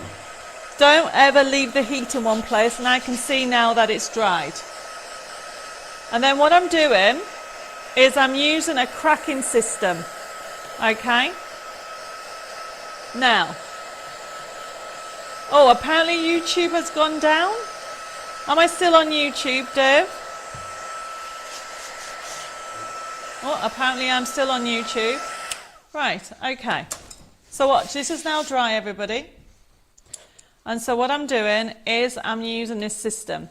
Don't ever leave the heat in one place, and I can see now that it's dried. And then what I'm doing is I'm using a cracking system. Okay? Now, oh, apparently YouTube has gone down. Am I still on YouTube, Dave? Oh, apparently I'm still on YouTube. Right, okay. So watch, this is now dry, everybody. And so what I'm doing is I'm using this system.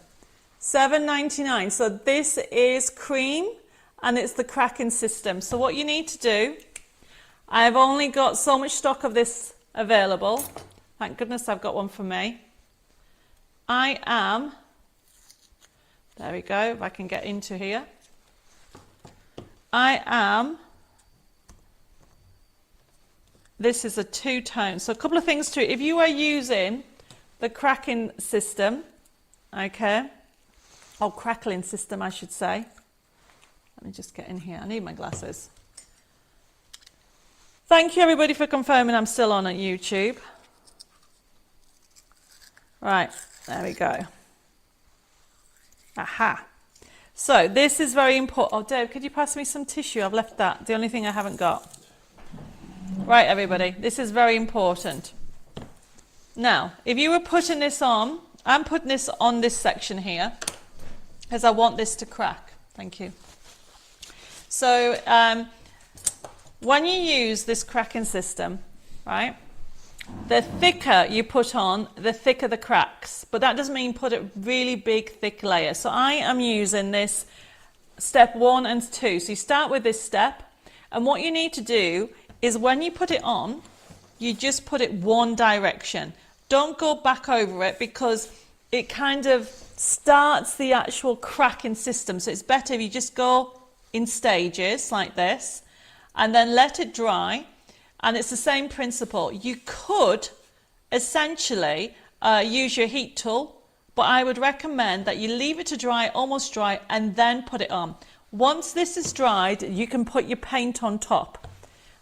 $7.99. So this is cream, and it's the cracking system. So what you need to do, I've only got so much stock of this available. Thank goodness I've got one for me. There we go, if I can get into here. This is a two-tone. So a couple of things too. If you are using the cracking system, okay, or crackling system, I should say. Let me just get in here. I need my glasses. Thank you, everybody, for confirming I'm still on at YouTube. Right, there we go. Aha. So this is very important. Oh, Dave, could you pass me some tissue? I've left that. The only thing I haven't got. Right, everybody, this is very important. Now, if you were putting this on, I'm putting this on this section here, because I want this to crack. Thank you. So, when you use this cracking system, right, the thicker you put on, the thicker the cracks. But that doesn't mean put a really big, thick layer. So I am using this step 1 and 2. So you start with this step, and what you need to do is when you put it on, you just put it one direction. Don't go back over it because it kind of starts the actual cracking system. So it's better if you just go in stages like this and then let it dry. And it's the same principle. You could essentially use your heat tool, but I would recommend that you leave it to dry, almost dry, and then put it on. Once this is dried, you can put your paint on top.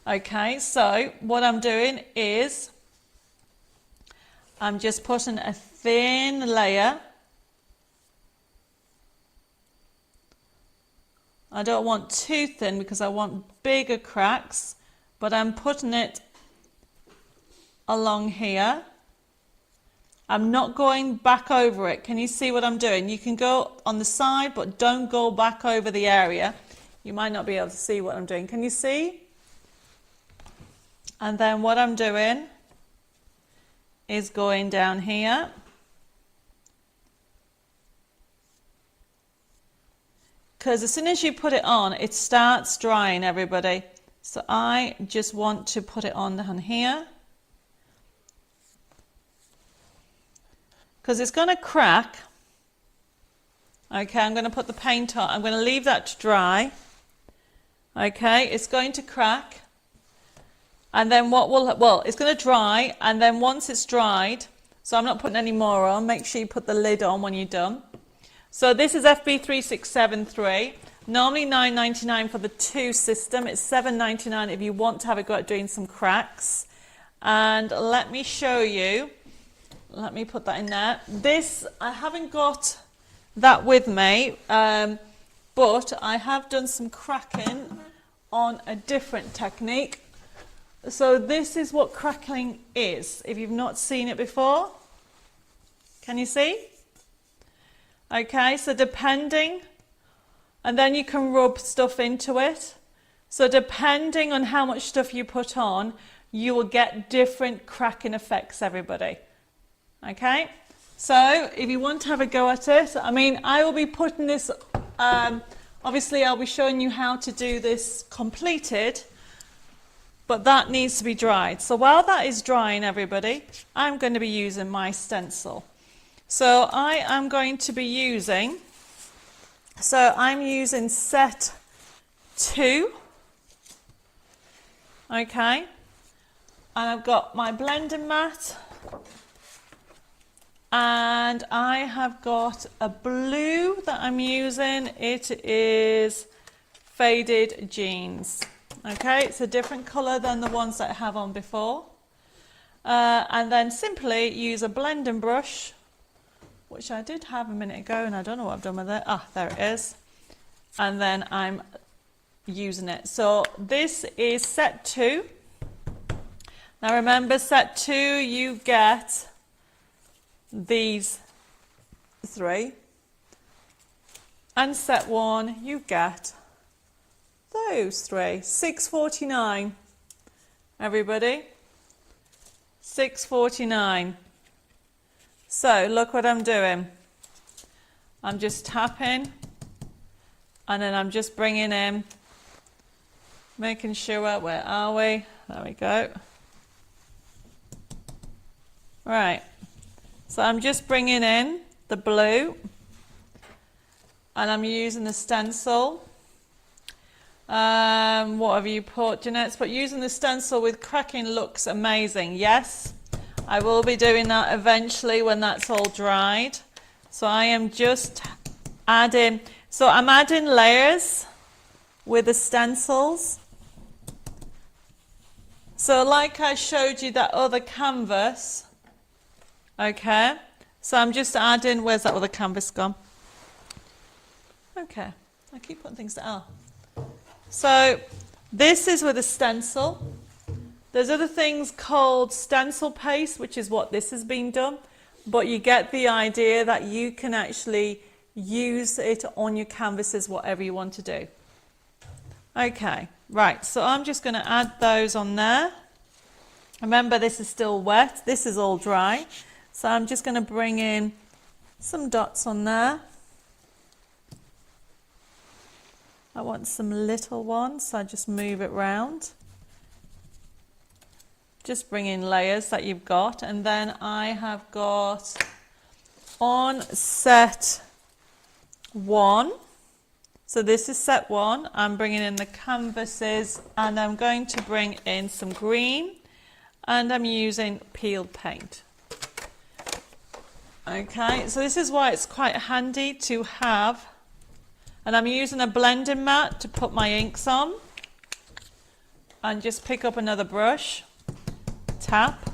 Okay, so what I'm doing is I'm just putting a thin layer. I don't want too thin because I want bigger cracks, but I'm putting it along here. I'm not going back over it. Can you see what I'm doing? You can go on the side, but don't go back over the area. You might not be able to see what I'm doing. Can you see? And then what I'm doing is going down here. Because as soon as you put it on, it starts drying, everybody. So I just want to put it on down here. Because it's going to crack. Okay, I'm going to put the paint on. I'm going to leave that to dry. Okay, it's going to crack. And then what will, well, it's going to dry. And then once it's dried, so I'm not putting any more on. Make sure you put the lid on when you're done. So this is FB3673. Normally $9.99 for the 2 system. It's $7.99 if you want to have a go at doing some cracks. And let me show you. Let me put that in there. This, I haven't got that with me, but I have done some cracking on a different technique. So this is what crackling is, if you've not seen it before. Can you see? Okay, so depending, and then you can rub stuff into it. So depending on how much stuff you put on, you will get different cracking effects, everybody. Okay, so if you want to have a go at it, I mean, I will be putting this, obviously I'll be showing you how to do this completed, but that needs to be dried. So while that is drying, everybody, I'm going to be using my stencil. So I am going to be using, so I'm using set 2, okay, and I've got my blending mat, and I have got a blue that I'm using. It is Faded Jeans. Okay, it's a different colour than the ones that I have on before. And then simply use a blending brush, which I did have a minute ago and I don't know what I've done with it. Ah, there it is. And then I'm using it. So this is set 2. Now remember, set 2, you get these 3, and set 1 you get those 3. $6.49, everybody. $6.49. So look what I'm doing. I'm just tapping, and then I'm just bringing in, making sure, where are we? There we go. Right. So I'm just bringing in the blue, and I'm using the stencil. What have you put, Jeanette? But using the stencil with cracking looks amazing. Yes, I will be doing that eventually when that's all dried. So I am just adding, so I'm adding layers with the stencils. So like I showed you that other canvas, okay, so I'm just adding, where's that other canvas gone? Okay, I keep putting things down. So this is with a stencil. There's other things called stencil paste, which is what this has been done, but you get the idea that you can actually use it on your canvases, whatever you want to do. Okay, right, so I'm just going to add those on there. Remember, this is still wet. This is all dry. So I'm just going to bring in some dots on there. I want some little ones, so I just move it round. Just bring in layers that you've got, and then I have got on set 1. So this is set 1. I'm bringing in the canvases, and I'm going to bring in some green, and I'm using peeled paint. Okay, so this is why it's quite handy to have, and I'm using a blending mat to put my inks on, and just pick up another brush, tap,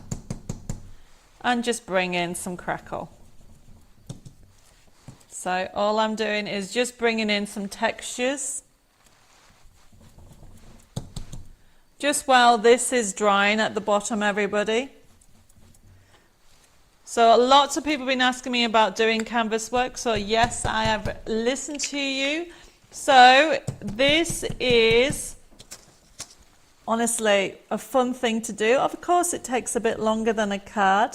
and just bring in some crackle. So all I'm doing is just bringing in some textures just while this is drying at the bottom, everybody. So lots of people have been asking me about doing canvas work, so yes, I have listened to you. So this is honestly a fun thing to do. Of course it takes a bit longer than a card,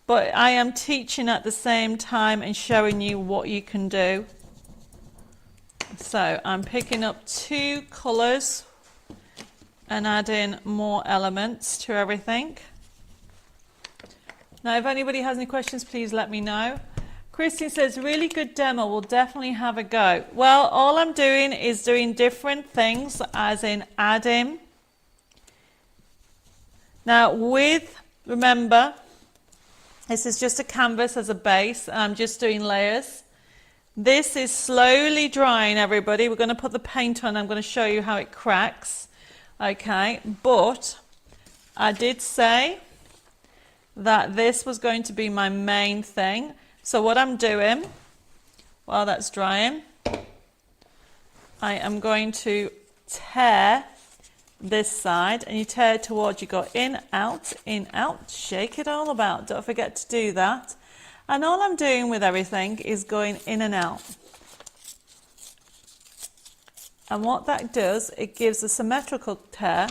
but I am teaching at the same time and showing you what you can do. So I'm picking up 2 colours and adding more elements to everything. Now, if anybody has any questions, please let me know. Christine says, really good demo, we'll definitely have a go. Well, all I'm doing is doing different things, as in adding. Now, remember, this is just a canvas as a base, and I'm just doing layers. This is slowly drying, everybody. We're going to put the paint on. I'm going to show you how it cracks. Okay, but I did say that this was going to be my main thing. So what I'm doing while that's drying, I am going to tear this side, and you tear towards, you go in, out, shake it all about. Don't forget to do that. And all I'm doing with everything is going in and out. And what that does, it gives a symmetrical tear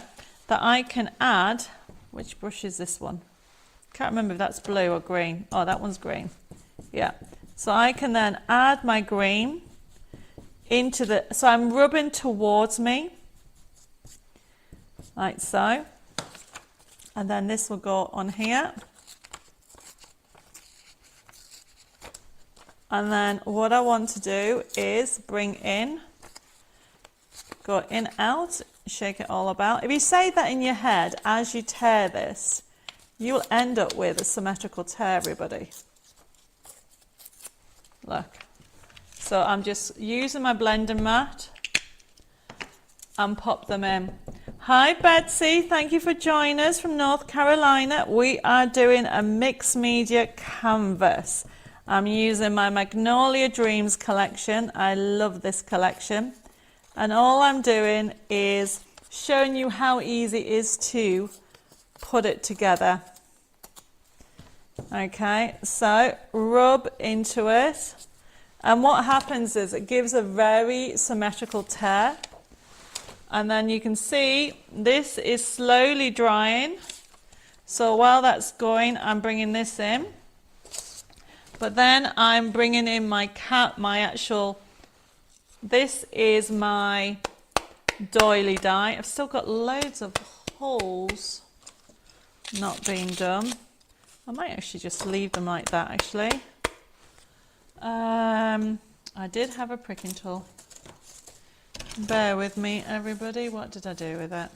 that I can add. Which brush is this one? Can't remember if that's blue or green. Oh, that one's green. Yeah. So I can then add my green into the, so I'm rubbing towards me, like so. And then this will go on here. And then what I want to do is bring in, go in, out, shake it all about. If you say that in your head as you tear this, you'll end up with a symmetrical tear, everybody. Look. So I'm just using my blending mat and pop them in. Hi Betsy, thank you for joining us from North Carolina. We are doing a mixed media canvas. I'm using my Magnolia Dreams collection. I love this collection. And all I'm doing is showing you how easy it is to put it together. Okay, so rub into it, and what happens is it gives a very symmetrical tear, and then you can see this is slowly drying. So while that's going, I'm bringing this in, but then I'm bringing in my actual, this is my doily die. I've still got loads of holes not being done. I might actually just leave them like that, actually. I did have a pricking tool. Bear with me, everybody. What did I do with it?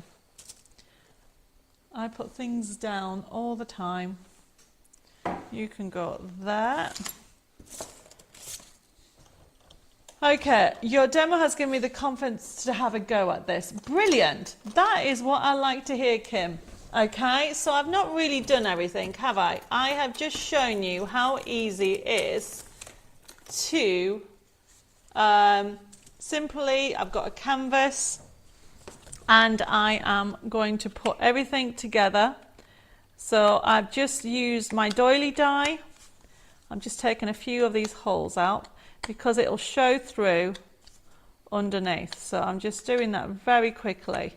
I put things down all the time. You can go there. Okay, your demo has given me the confidence to have a go at this. Brilliant. That is what I like to hear, Kim. Okay, so I've not really done everything, have I? I have just shown you how easy it is to simply, I've got a canvas and I am going to put everything together. So I've just used my doily die. I'm just taking a few of these holes out because it'll show through underneath. So I'm just doing that very quickly.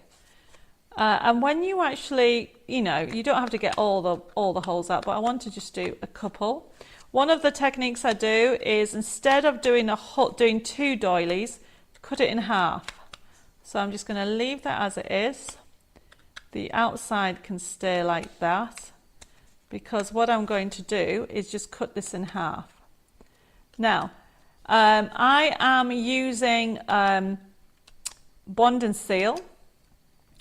And when you actually, you know, you don't have to get all the holes out, but I want to just do a couple. One of the techniques I do is, instead of doing doing 2 doilies, cut it in half. So I'm just going to leave that as it is. The outside can stay like that, because what I'm going to do is just cut this in half. Now, I am using Bond and Seal,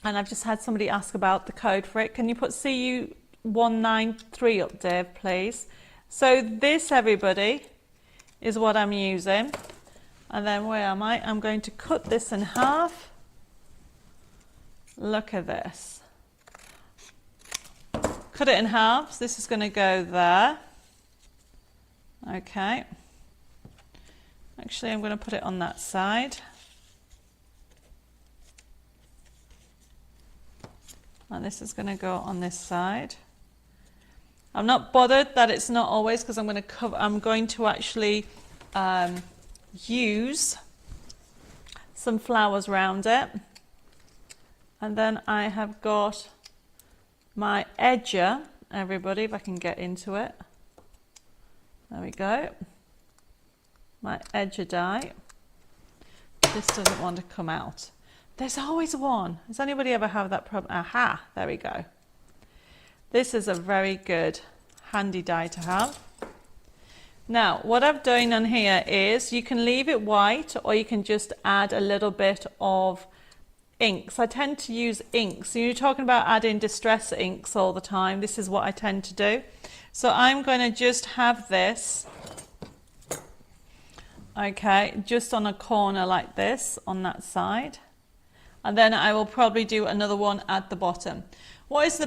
and I've just had somebody ask about the code for it. Can you put CU193 up, Dave, please? So this, everybody, is what I'm using. And then where am I? I'm going to cut this in half. Look at this. Cut it in half. So this is going to go there. Okay. Actually, I'm going to put it on that side. And this is going to go on this side. I'm not bothered that it's not always, because I'm going to actually use some flowers around it. And then I have got my edger, everybody, if I can get into it. There we go. My edger die. This doesn't want to come out. There's always one. Does anybody ever have that problem? Aha, there we go. This is a very good, handy die to have. Now, what I've done on here is, you can leave it white, or you can just add a little bit of inks. I tend to use inks. So you're talking about adding distress inks all the time. This is what I tend to do. So I'm going to just have this, okay, just on a corner like this, on that side. And then I will probably do another one at the bottom. What is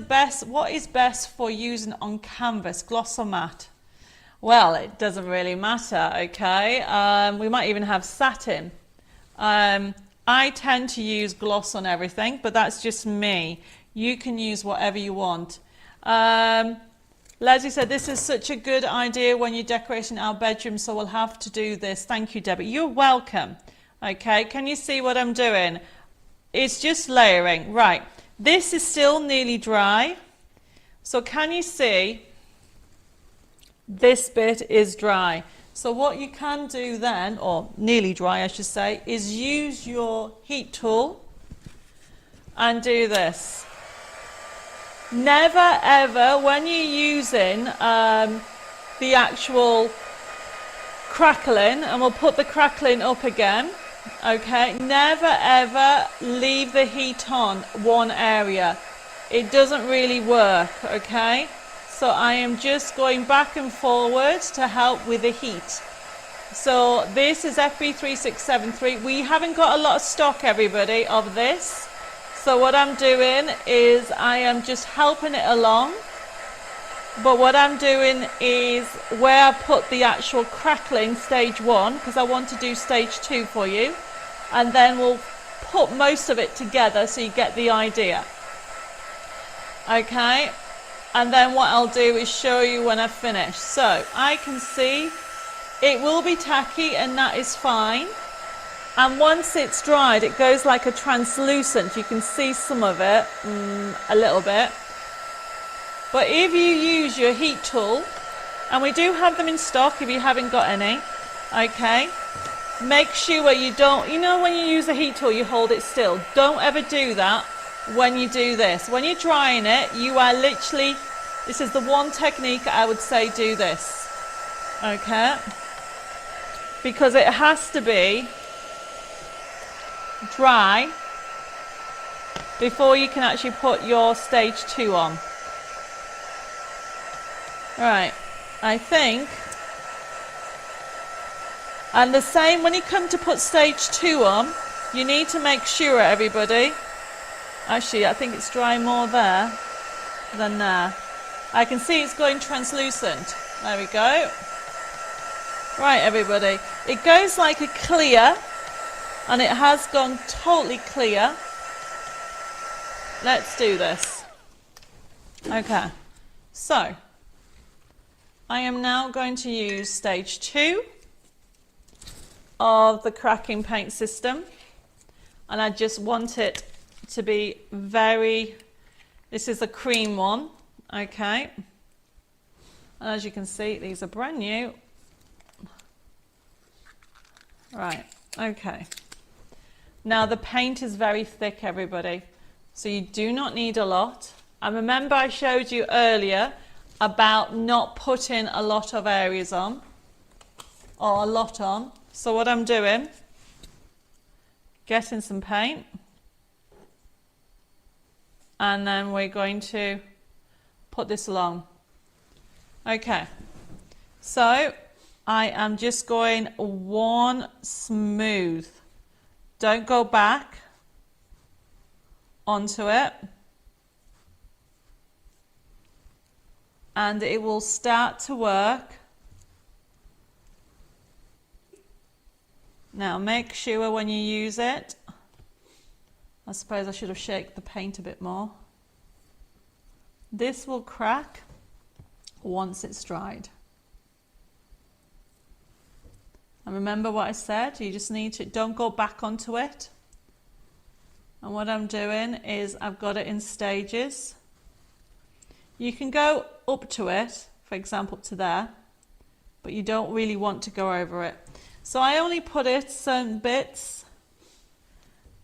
best for using on canvas, gloss or matte? Well, it doesn't really matter, okay? We might even have satin. I tend to use gloss on everything, but that's just me. You can use whatever you want. Leslie said, this is such a good idea when you're decorating our bedroom, so we'll have to do this. Thank you, Debbie. You're welcome. Okay, can you see what I'm doing? It's just layering. Right, this is still nearly dry. So can you see this bit is dry? So what you can do then, or nearly dry I should say, is use your heat tool and do this. Never ever, when you're using the actual crackling, and we'll put the crackling up again, okay, never ever leave the heat on one area. It doesn't really work, okay? So I am just going back and forward to help with the heat. So this is FB3673. We haven't got a lot of stock, everybody, of this. So what I'm doing is I am just helping it along. But what I'm doing is where I put the actual crackling stage 1, because I want to do stage 2 for you. And then we'll put most of it together so you get the idea. Okay. And then what I'll do is show you when I've finished. So I can see it will be tacky, and that is fine. And once it's dried, it goes like a translucent. You can see some of it, a little bit. But if you use your heat tool, and we do have them in stock if you haven't got any, okay, make sure you don't, you know when you use a heat tool you hold it still. Don't ever do that when you do this. When you're drying it, you are literally, this is the one technique I would say do this, okay, because it has to be dry before you can actually put your stage 2 on. Right, I think, and the same when you come to put stage 2 on, you need to make sure, everybody, actually I think it's dry more there than there. I can see it's going translucent. There we go. Right, everybody, it goes like a clear, and it has gone totally clear. Let's do this. Okay, so I am now going to use stage 2 of the cracking paint system, and I just want it to be very, this is a cream one, okay. And as you can see, these are brand new. Right, okay. Now the paint is very thick, everybody, so you do not need a lot. And remember I showed you earlier about not putting a lot of areas on, or a lot on. So what I'm doing, getting some paint, and then we're going to put this along. Okay, so I am just going one smooth. Don't go back onto it. And it will start to work. Now make sure when you use it, I suppose I should have shaken the paint a bit more. This will crack once it's dried. And remember what I said, you just need to, don't go back onto it. And what I'm doing is I've got it in stages. You can go up to it, for example up to there, but you don't really want to go over it. So I only put it some bits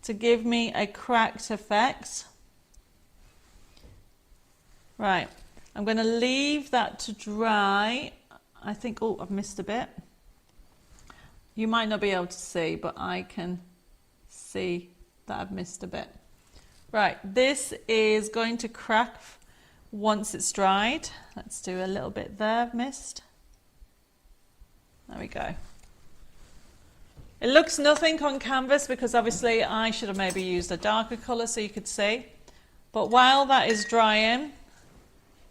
to give me a cracked effect. Right, I'm going to leave that to dry. I think, oh, I've missed a bit. You might not be able to see, but I can see that I've missed a bit. Right, this is going to crack once it's dried. Let's do a little bit there, I've missed. There we go. It looks nothing on canvas because obviously I should have maybe used a darker colour so you could see. But while that is drying,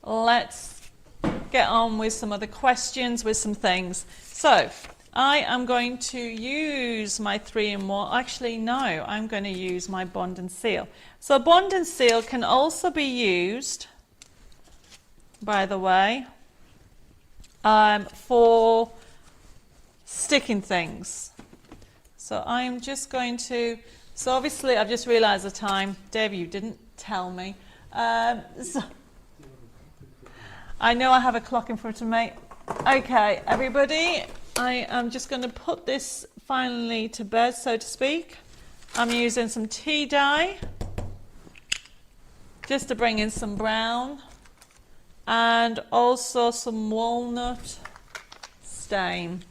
let's get on with some other questions, with some things. So I am going to use my 3-in-1. Actually, no, I'm going to use my Bond and Seal. So Bond and Seal can also be used, by the way, for sticking things. So I'm just going to, so obviously I've just realised the time. Dave, you didn't tell me. So I know I have a clock in front of me. Okay, everybody, I am just going to put this finally to bed, so to speak. I'm using some tea dye just to bring in some brown, and also some walnut stain,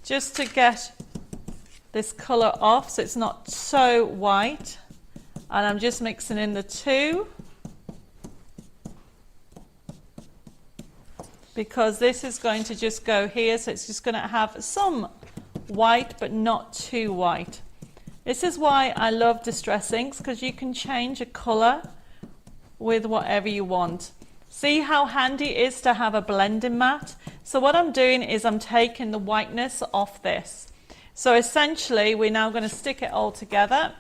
just to get this colour off so it's not so white. And I'm just mixing in the two, because this is going to just go here, so it's just going to have some white but not too white. This is why I love Distress Inks, because you can change a colour with whatever you want. See how handy it is to have a blending mat? So what I'm doing is I'm taking the whiteness off this. So essentially we're now going to stick it all together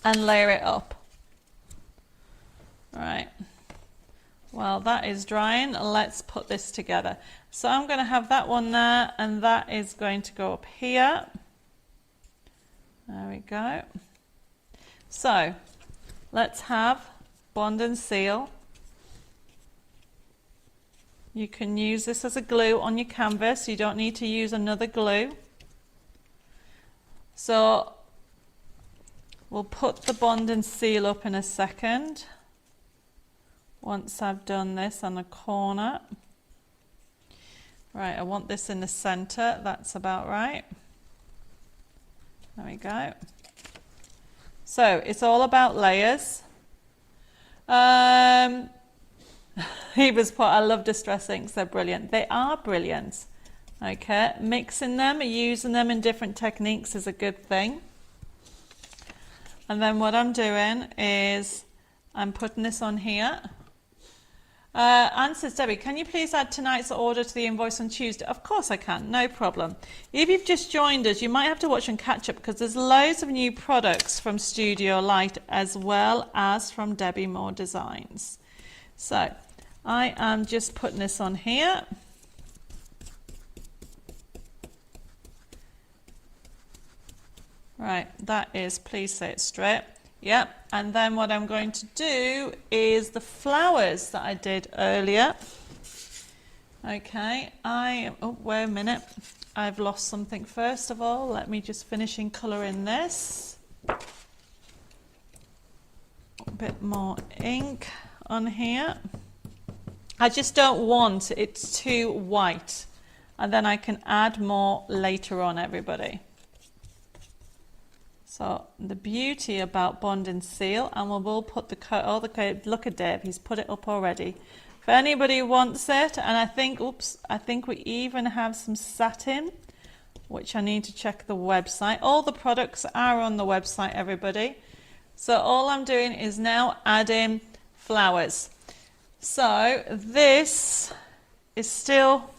and layer it up. Right. While that is drying, let's put this together. So I'm going to have that one there, and that is going to go up here. There we go. So let's have Bond and Seal. You can use this as a glue on your canvas. You don't need to use another glue. So we'll put the Bond and Seal up in a second. Once I've done this on the corner. Right, I want this in the center. That's about right. There we go. So it's all about layers. He was put, I love Distress Inks, they're brilliant. They are brilliant. Okay, mixing them, using them in different techniques is a good thing. And then what I'm doing is I'm putting this on here. Anne says, Debbie, can you please add tonight's order to the invoice on Tuesday? Of course I can, no problem. If you've just joined us, you might have to watch and catch up, because there's loads of new products from Studio Light as well as from Debbie Moore Designs. So I am just putting this on here. Right, that is, please say it straight. Yep, and then what I'm going to do is the flowers that I did earlier. Okay, oh, wait a minute. I've lost something first of all. Let me just finish in colouring this. A bit more ink on here. I just don't want it too white. And then I can add more later on, everybody. So the beauty about Bond and Seal, and we'll put the look at Dave, he's put it up already. If anybody wants it, and I think we even have some satin, which I need to check the website. All the products are on the website, everybody. So all I'm doing is now adding flowers. So this is still,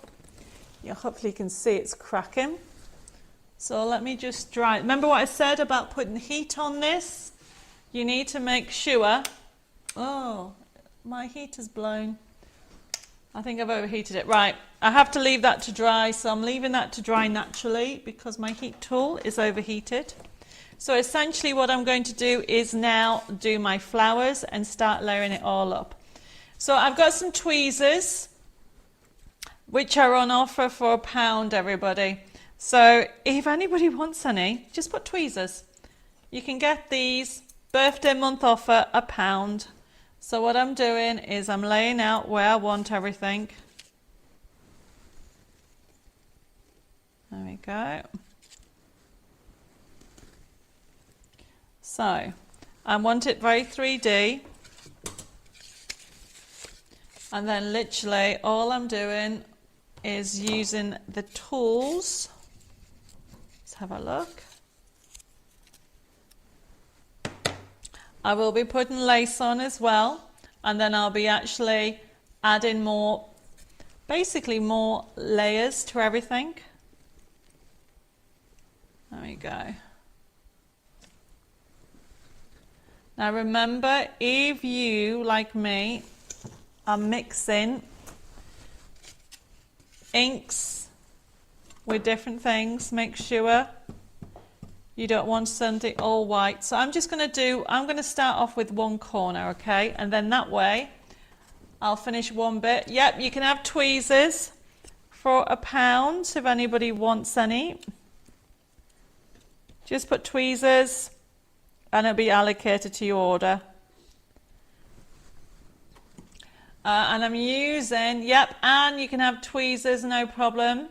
hopefully you can see it's cracking. So let me just dry. Remember what I said about putting heat on this? You need to make sure. Oh, my heat has blown. I think I've overheated it. Right, I have to leave that to dry, so I'm leaving that to dry naturally because my heat tool is overheated. So essentially what I'm going to do is now do my flowers and start layering it all up. So I've got some tweezers, which are on offer for £1, everybody. So if anybody wants any, just put tweezers. You can get these birthday month offer £1. So what I'm doing is I'm laying out where I want everything. There we go. So I want it very 3D. And then literally all I'm doing is using the tools. Let's have a look. I will be putting lace on as well, and then I'll be actually adding more, basically more layers to everything. There we go. Now remember, if you, like me, are mixing inks with different things, make sure you don't want something all white. So I'm going to start off with one corner, okay? And then that way I'll finish one bit. Yep, you can have tweezers for £1 if anybody wants any. Just put tweezers and it'll be allocated to your order. And I'm using, yep, and you can have tweezers, no problem.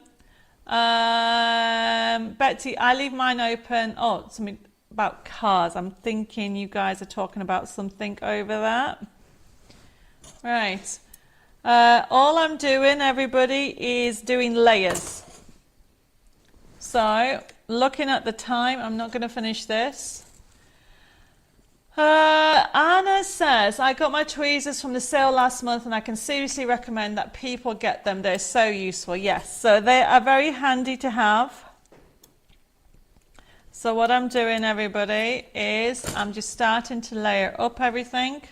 Betsy, I leave mine open. Oh, something about cars. I'm thinking you guys are talking about something over that. Right. All I'm doing, everybody, is doing layers. So, looking at the time, I'm not going to finish this. Anna says, I got my tweezers from the sale last month and I can seriously recommend that people get them. They're so useful. Yes, so they are very handy to have. So what I'm doing, everybody, is I'm just starting to layer up everything.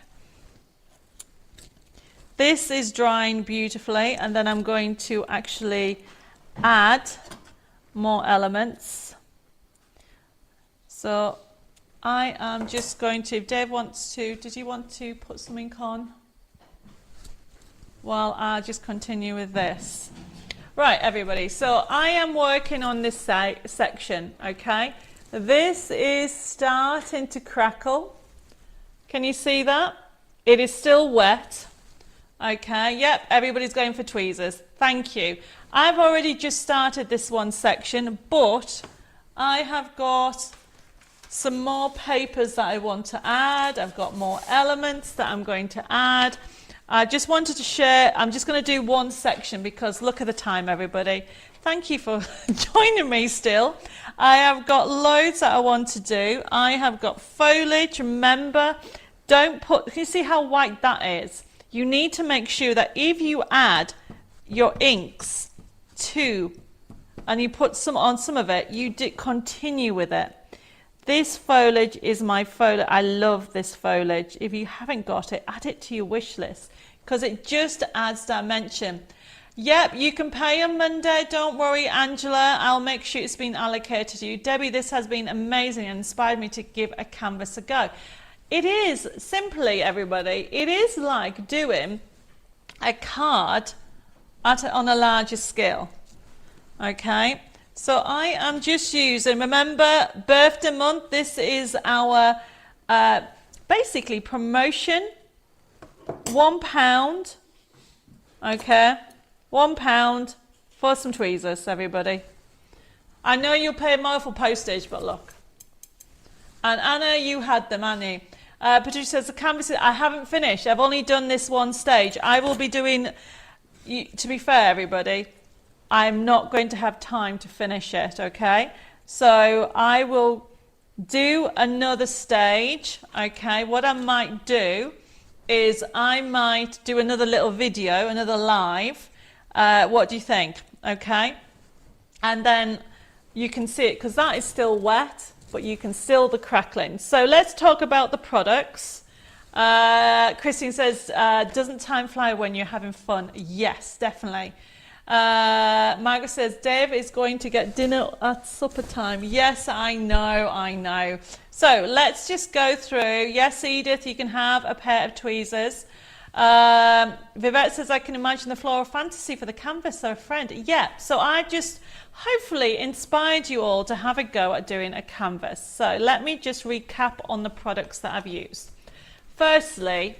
This is drying beautifully, and then I'm going to actually add more elements. So I am just going to, if Dave wants to, did you want to put something on? Well, I'll just continue with this. Right, everybody, so I am working on this section, okay? This is starting to crackle. Can you see that? It is still wet. Okay, yep, everybody's going for tweezers. Thank you. I've already just started this one section, but I have got some more papers that I want to add. I've got more elements that I'm going to add. I just wanted to share, I'm just going to do one section because look at the time, everybody. Thank you for joining me still. I have got loads that I want to do. I have got foliage. Remember, don't put, you see how white that is? You need to make sure that if you add your inks to, and you put some on some of it, you continue with it. This foliage is my foliage. I love this foliage. If you haven't got it, add it to your wish list because it just adds dimension. Yep, you can pay on Monday. Don't worry, Angela. I'll make sure it's been allocated to you. Debbie, this has been amazing and inspired me to give a canvas a go. It is simply, everybody, it is like doing a card on a larger scale. Okay, so I am just using, remember, birthday month. This is our basically promotion. £1. Okay, £1 for some tweezers, everybody. I know you'll pay more for postage, but look. And Anna, you had them, Annie. Patricia says the canvas, I haven't finished. I've only done this one stage. I will be doing, to be fair, everybody, I'm not going to have time to finish it, okay? So I will do another stage, okay? What I might do is I might do another little video, another live. What do you think? Okay? And then you can see it, because that is still wet, but you can still the crackling. So let's talk about the products. Christine says, doesn't time fly when you're having fun? Yes, definitely. Margaret says, Dave is going to get dinner at supper time. Yes, I know. So let's just go through. Yes, Edith, you can have a pair of tweezers. Vivette says, I can imagine the floral fantasy for the canvas, so a friend. Yeah, so I just hopefully inspired you all to have a go at doing a canvas. So let me just recap on the products that I've used. Firstly,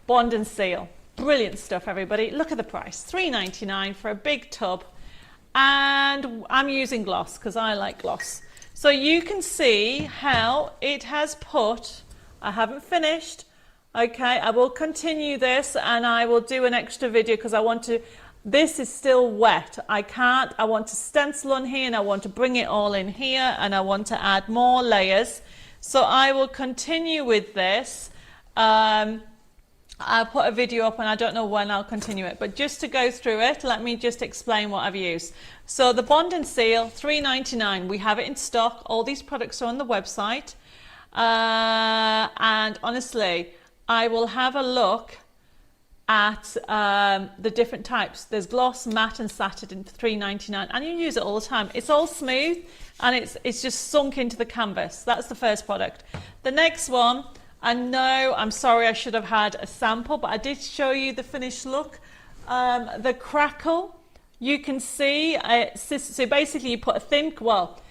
Bond and Seal. Brilliant stuff, everybody. Look at the price, $3.99 for a big tub. And I'm using gloss because I like gloss. So you can see how it has put, I haven't finished. Okay, I will continue this and I will do an extra video because I want to, this is still wet. I want to stencil on here and I want to bring it all in here and I want to add more layers. So I will continue with this. I'll put a video up and I don't know when I'll continue it, but just to go through it, let me just explain what I've used. So the Bond and Seal, $3.99. We have it in stock. All these products are on the website. And honestly, I will have a look at the different types. There's gloss, matte and satin for $3.99 and you use it all the time. It's all smooth and it's just sunk into the canvas. That's the first product. The next one, I know, I'm sorry I should have had a sample, but I did show you the finished look. The crackle, you can see, so basically you put a thin, well,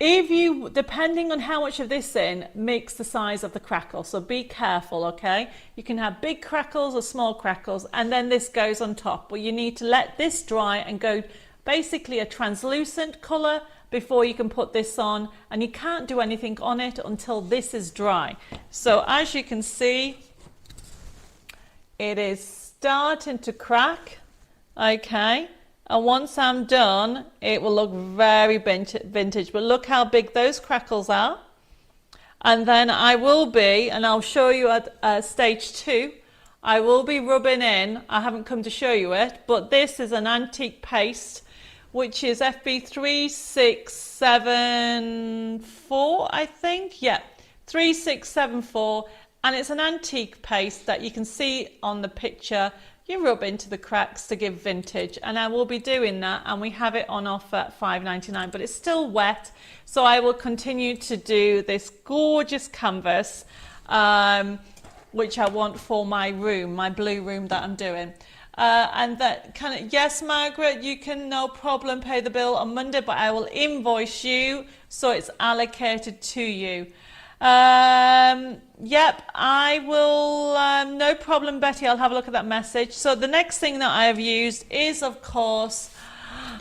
if you, depending on how much of this in, makes the size of the crackle, so be careful, okay? You can have big crackles or small crackles, and then this goes on top, but you need to let this dry and go basically a translucent colour before you can put this on, and you can't do anything on it until this is dry. So as you can see, it is starting to crack, okay? And once I'm done, it will look very vintage, but look how big those crackles are. And then I will be, and I'll show you at stage 2, I will be rubbing in, I haven't come to show you it, but this is an antique paste, which is FB3674, I think. Yeah, 3674. And it's an antique paste that you can see on the picture. You rub into the cracks to give vintage. And I will be doing that. And we have it on offer at $5.99, but it's still wet. So I will continue to do this gorgeous canvas, which I want for my room, my blue room that I'm doing. And that kind of, yes, Margaret, you can no problem pay the bill on Monday, but I will invoice you so it's allocated to you. Yep, I will, no problem, Betty, I'll have a look at that message. So the next thing that I have used is, of course,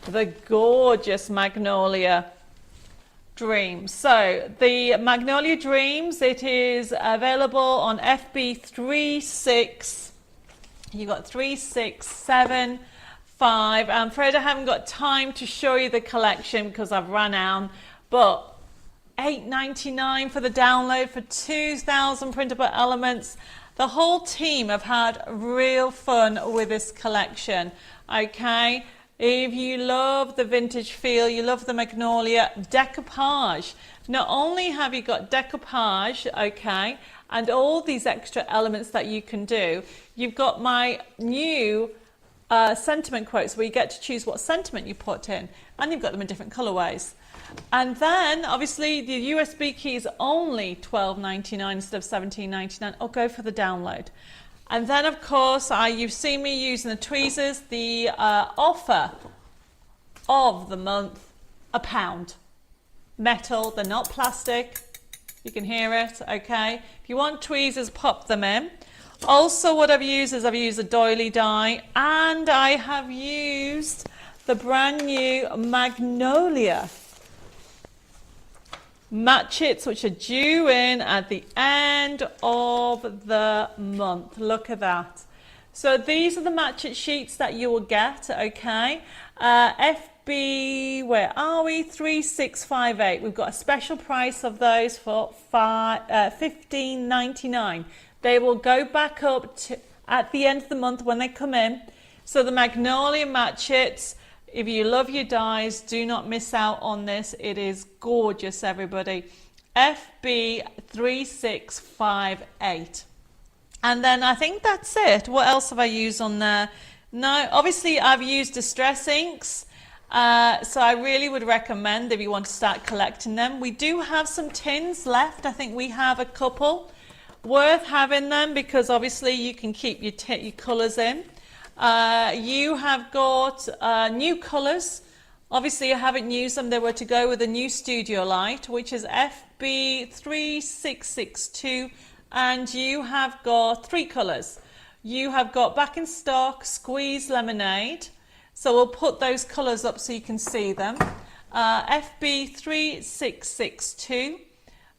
the gorgeous Magnolia Dreams. So the Magnolia Dreams, it is available on FB36. You got 3, 6, 7, 5. I'm afraid I haven't got time to show you the collection because I've run out, but $8.99 for the download for 2,000 printable elements. The whole team have had real fun with this collection, okay? If you love the vintage feel, you love the Magnolia decoupage. Not only have you got decoupage, okay, and all these extra elements that you can do, you've got my new sentiment quotes where you get to choose what sentiment you put in, and you've got them in different colorways. And then obviously the USB key is only $12.99 instead of $17.99. I'll go for the download. And then of course you've seen me using the tweezers. The offer of the month, £1. Metal, they're not plastic. You can hear it, okay? If you want tweezers, pop them in. Also what I've used is I've used a doily die, and I have used the brand new Magnolia Matchits, which are due in at the end of the month. Look at that. So these are the Matchit sheets that you will get, okay? FB, where are we? 3658. We've got a special price of those for $15.99. They will go back up to, at the end of the month when they come in. So the Magnolia Matchits, if you love your dies, do not miss out on this. It is gorgeous, everybody. FB3658. And then I think that's it. What else have I used on there? No, obviously I've used Distress inks. So I really would recommend if you want to start collecting them. We do have some tins left. I think we have a couple. Worth having them because obviously you can keep your colours in. You have got new colours. Obviously I haven't used them. They were to go with a new Studio Light, which is FB3662, and you have got 3 colours. You have got back in stock Squeeze Lemonade, so we'll put those colours up so you can see them. FB3662,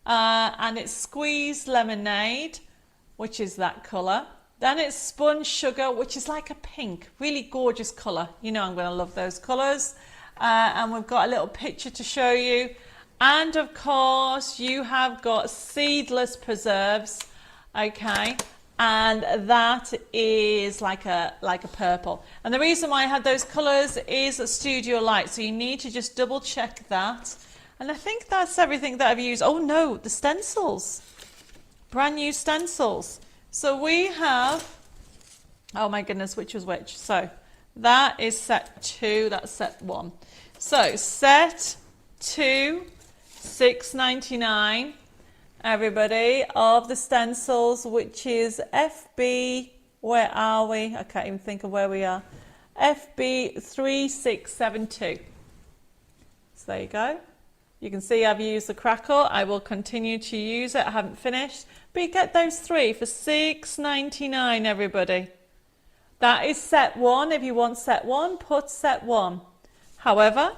and it's Squeeze Lemonade, which is that colour. Then it's Sponge Sugar, which is like a pink, really gorgeous colour. You know I'm going to love those colours. And we've got a little picture to show you. And of course, you have got Seedless Preserves, okay? And that is like a purple. And the reason why I had those colours is a Studio Light, so you need to just double check that. And I think that's everything that I've used. Oh no, the stencils. Brand new stencils. So we have, oh my goodness, which was which? So that is set 2, that's set 1. So set 2, $6.99, everybody, of the stencils, which is FB, where are we? I can't even think of where we are. FB3672. So there you go. You can see I've used the crackle. I will continue to use it. I haven't finished. But you get those 3 for $6.99, everybody. That is set 1. If you want set 1, put set 1. However,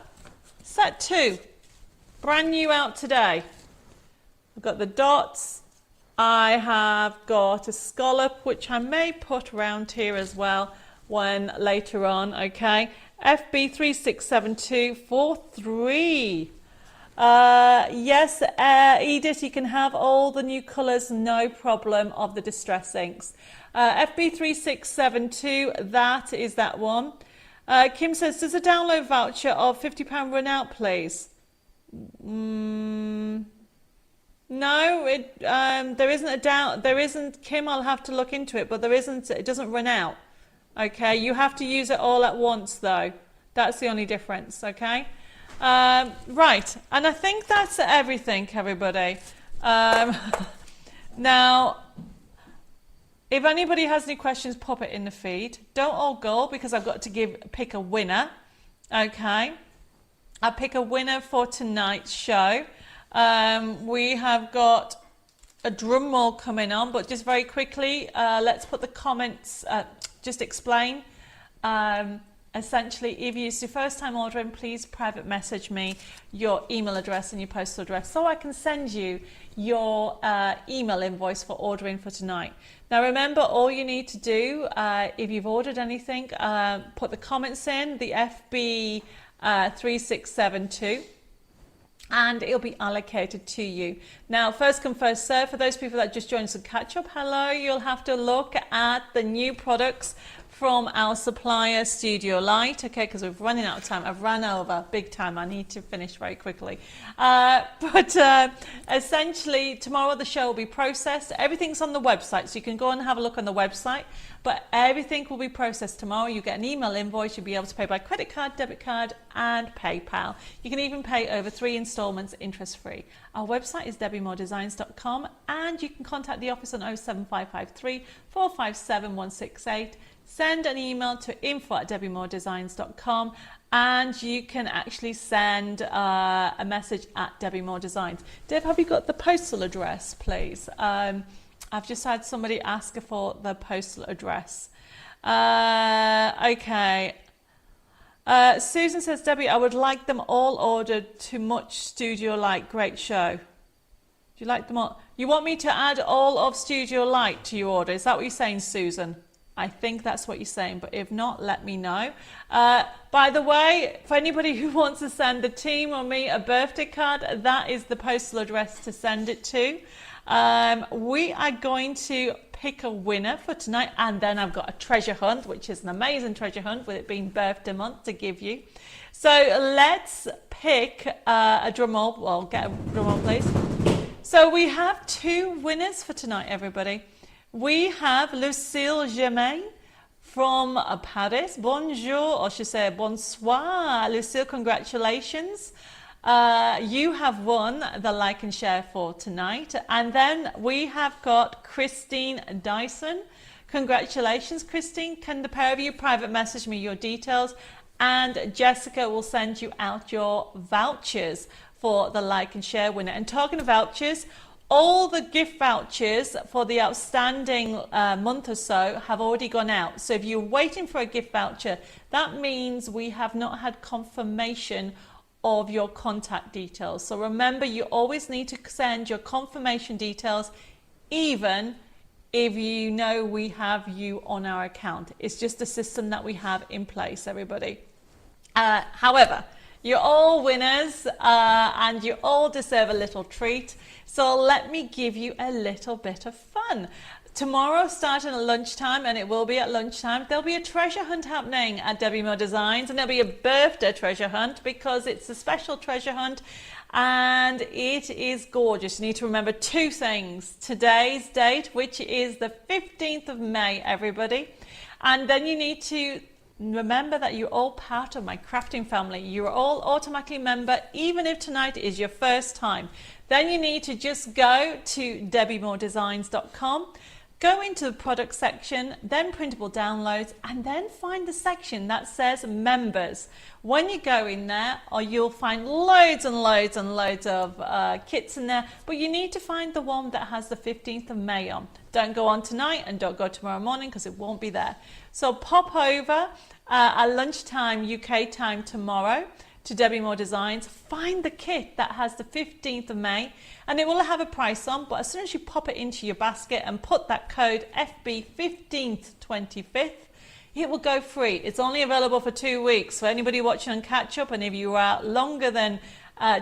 set 2, brand new out today. I've got the dots. I have got a scallop, which I may put around here as well when later on, okay? FB3672 for 3. Yes, Edith, you can have all the new colours, no problem, of the Distress inks. FB3672, that is that one. Kim says, does a download voucher of £50 run out, please? No, there isn't, Kim, I'll have to look into it, but it doesn't run out. Okay, you have to use it all at once though. That's the only difference, okay? Right, and I think that's everything, everybody. Now, if anybody has any questions, pop it in the feed. Don't all go, because I've got to pick a winner. Okay, I'll pick a winner for tonight's show. We have got a drum roll coming on, but just very quickly, let's put the comments, just explain. Essentially, if it's your first time ordering, please private message me your email address and your postal address so I can send you your email invoice for ordering for tonight. Now remember, all you need to do, if you've ordered anything, put the comments in, the FB 3672, and it'll be allocated to you. Now, first come, first serve. For those people that just joined us and catch up, hello, you'll have to look at the new products from our supplier Studio Light, okay, because we're running out of time. I've run over big time. I need to finish very quickly. But essentially, tomorrow the show will be processed. Everything's on the website, so you can go and have a look on the website. But everything will be processed tomorrow. You get an email invoice. You'll be able to pay by credit card, debit card, and PayPal. You can even pay over 3 installments interest-free. Our website is debbiemoredesigns.com, and you can contact the office on 07553 457 168. Send an email to info@debbiemoredesigns.com, and you can actually send a message at Debbie More Designs. Deb, have you got the postal address, please? I've just had somebody ask for the postal address. Okay. Susan says, Debbie, I would like them all ordered to Much Studio Light. Great show. Do you like them all? You want me to add all of Studio Light to your order? Is that what you're saying, Susan? I think that's what you're saying, but if not, let me know. By the way, for anybody who wants to send the team or me a birthday card, that is the postal address to send it to. We are going to pick a winner for tonight, and then I've got a treasure hunt, which is an amazing treasure hunt with it being birthday month to give you. So let's pick a drum roll. Well, get a drum roll, please. So we have 2 winners for tonight, everybody. We have Lucille Germain from Paris. Bonjour, or should I say bonsoir. Lucille, congratulations. You have won the like and share for tonight. And then we have got Christine Dyson. Congratulations, Christine. Can the pair of you private message me your details? And Jessica will send you out your vouchers for the like and share winner. And talking of vouchers, all the gift vouchers for the outstanding month or so have already gone out. So if you're waiting for a gift voucher, that means we have not had confirmation of your contact details. So remember, you always need to send your confirmation details, even if you know we have you on our account. It's just a system that we have in place, everybody. However, you're all winners and you all deserve a little treat. So let me give you a little bit of fun. Tomorrow, starting at lunchtime, and it will be at lunchtime, there'll be a treasure hunt happening at Debbie More Designs, and there'll be a birthday treasure hunt because it's a special treasure hunt and it is gorgeous. You need to remember 2 things. Today's date, which is the 15th of May, everybody. And then you need to remember that you're all part of my crafting family. You're all automatically a member, even if tonight is your first time. Then you need to just go to debbiemoredesigns.com, go into the product section, then printable downloads, and then find the section that says members. When you go in there, you'll find loads and loads and loads of kits in there, but you need to find the one that has the 15th of May on. Don't go on tonight and don't go tomorrow morning because it won't be there. So pop over at lunchtime UK time tomorrow to Debbie More Designs, find the kit that has the 15th of May, and it will have a price on, but as soon as you pop it into your basket and put that code FB15th25th, it will go free. It's only available for 2 weeks. For anybody watching on catch up, and if you are longer than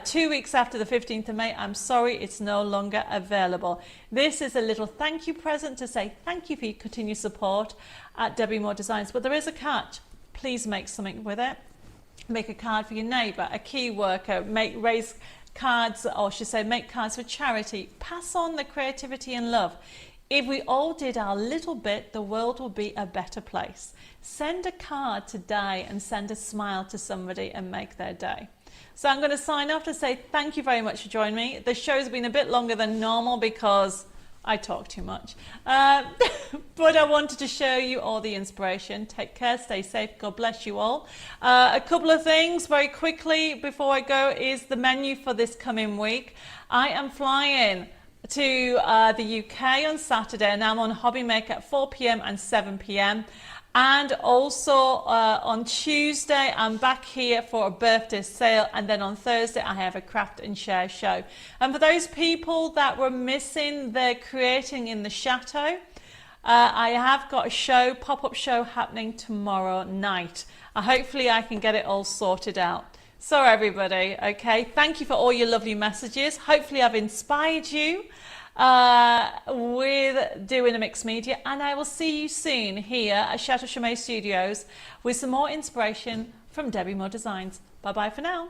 2 weeks after the 15th of May, I'm sorry, it's no longer available. This is a little thank you present to say thank you for your continued support at Debbie More Designs, but there is a catch. Please make something with it. Make a card for your neighbour, a key worker, raise cards, or should say make cards for charity. Pass on the creativity and love. If we all did our little bit, the world would be a better place. Send a card today and send a smile to somebody and make their day. So I'm going to sign off to say thank you very much for joining me. The show's been a bit longer than normal because I talk too much. But I wanted to show you all the inspiration. Take care, stay safe, God bless you all. A couple of things very quickly before I go is the menu for this coming week. I am flying to the UK on Saturday, and I'm on Hobby Maker at 4 p.m. and 7 p.m. And also on Tuesday, I'm back here for a birthday sale. And then on Thursday, I have a craft and share show. And for those people that were missing the Creating in the Chateau, I have got a show, pop-up show happening tomorrow night. Hopefully I can get it all sorted out. So everybody, okay, thank you for all your lovely messages. Hopefully I've inspired you. with doing a mixed media, and I will see you soon here at Chateau Chaumet Studios with some more inspiration from Debbie Moore Designs. Bye bye for now.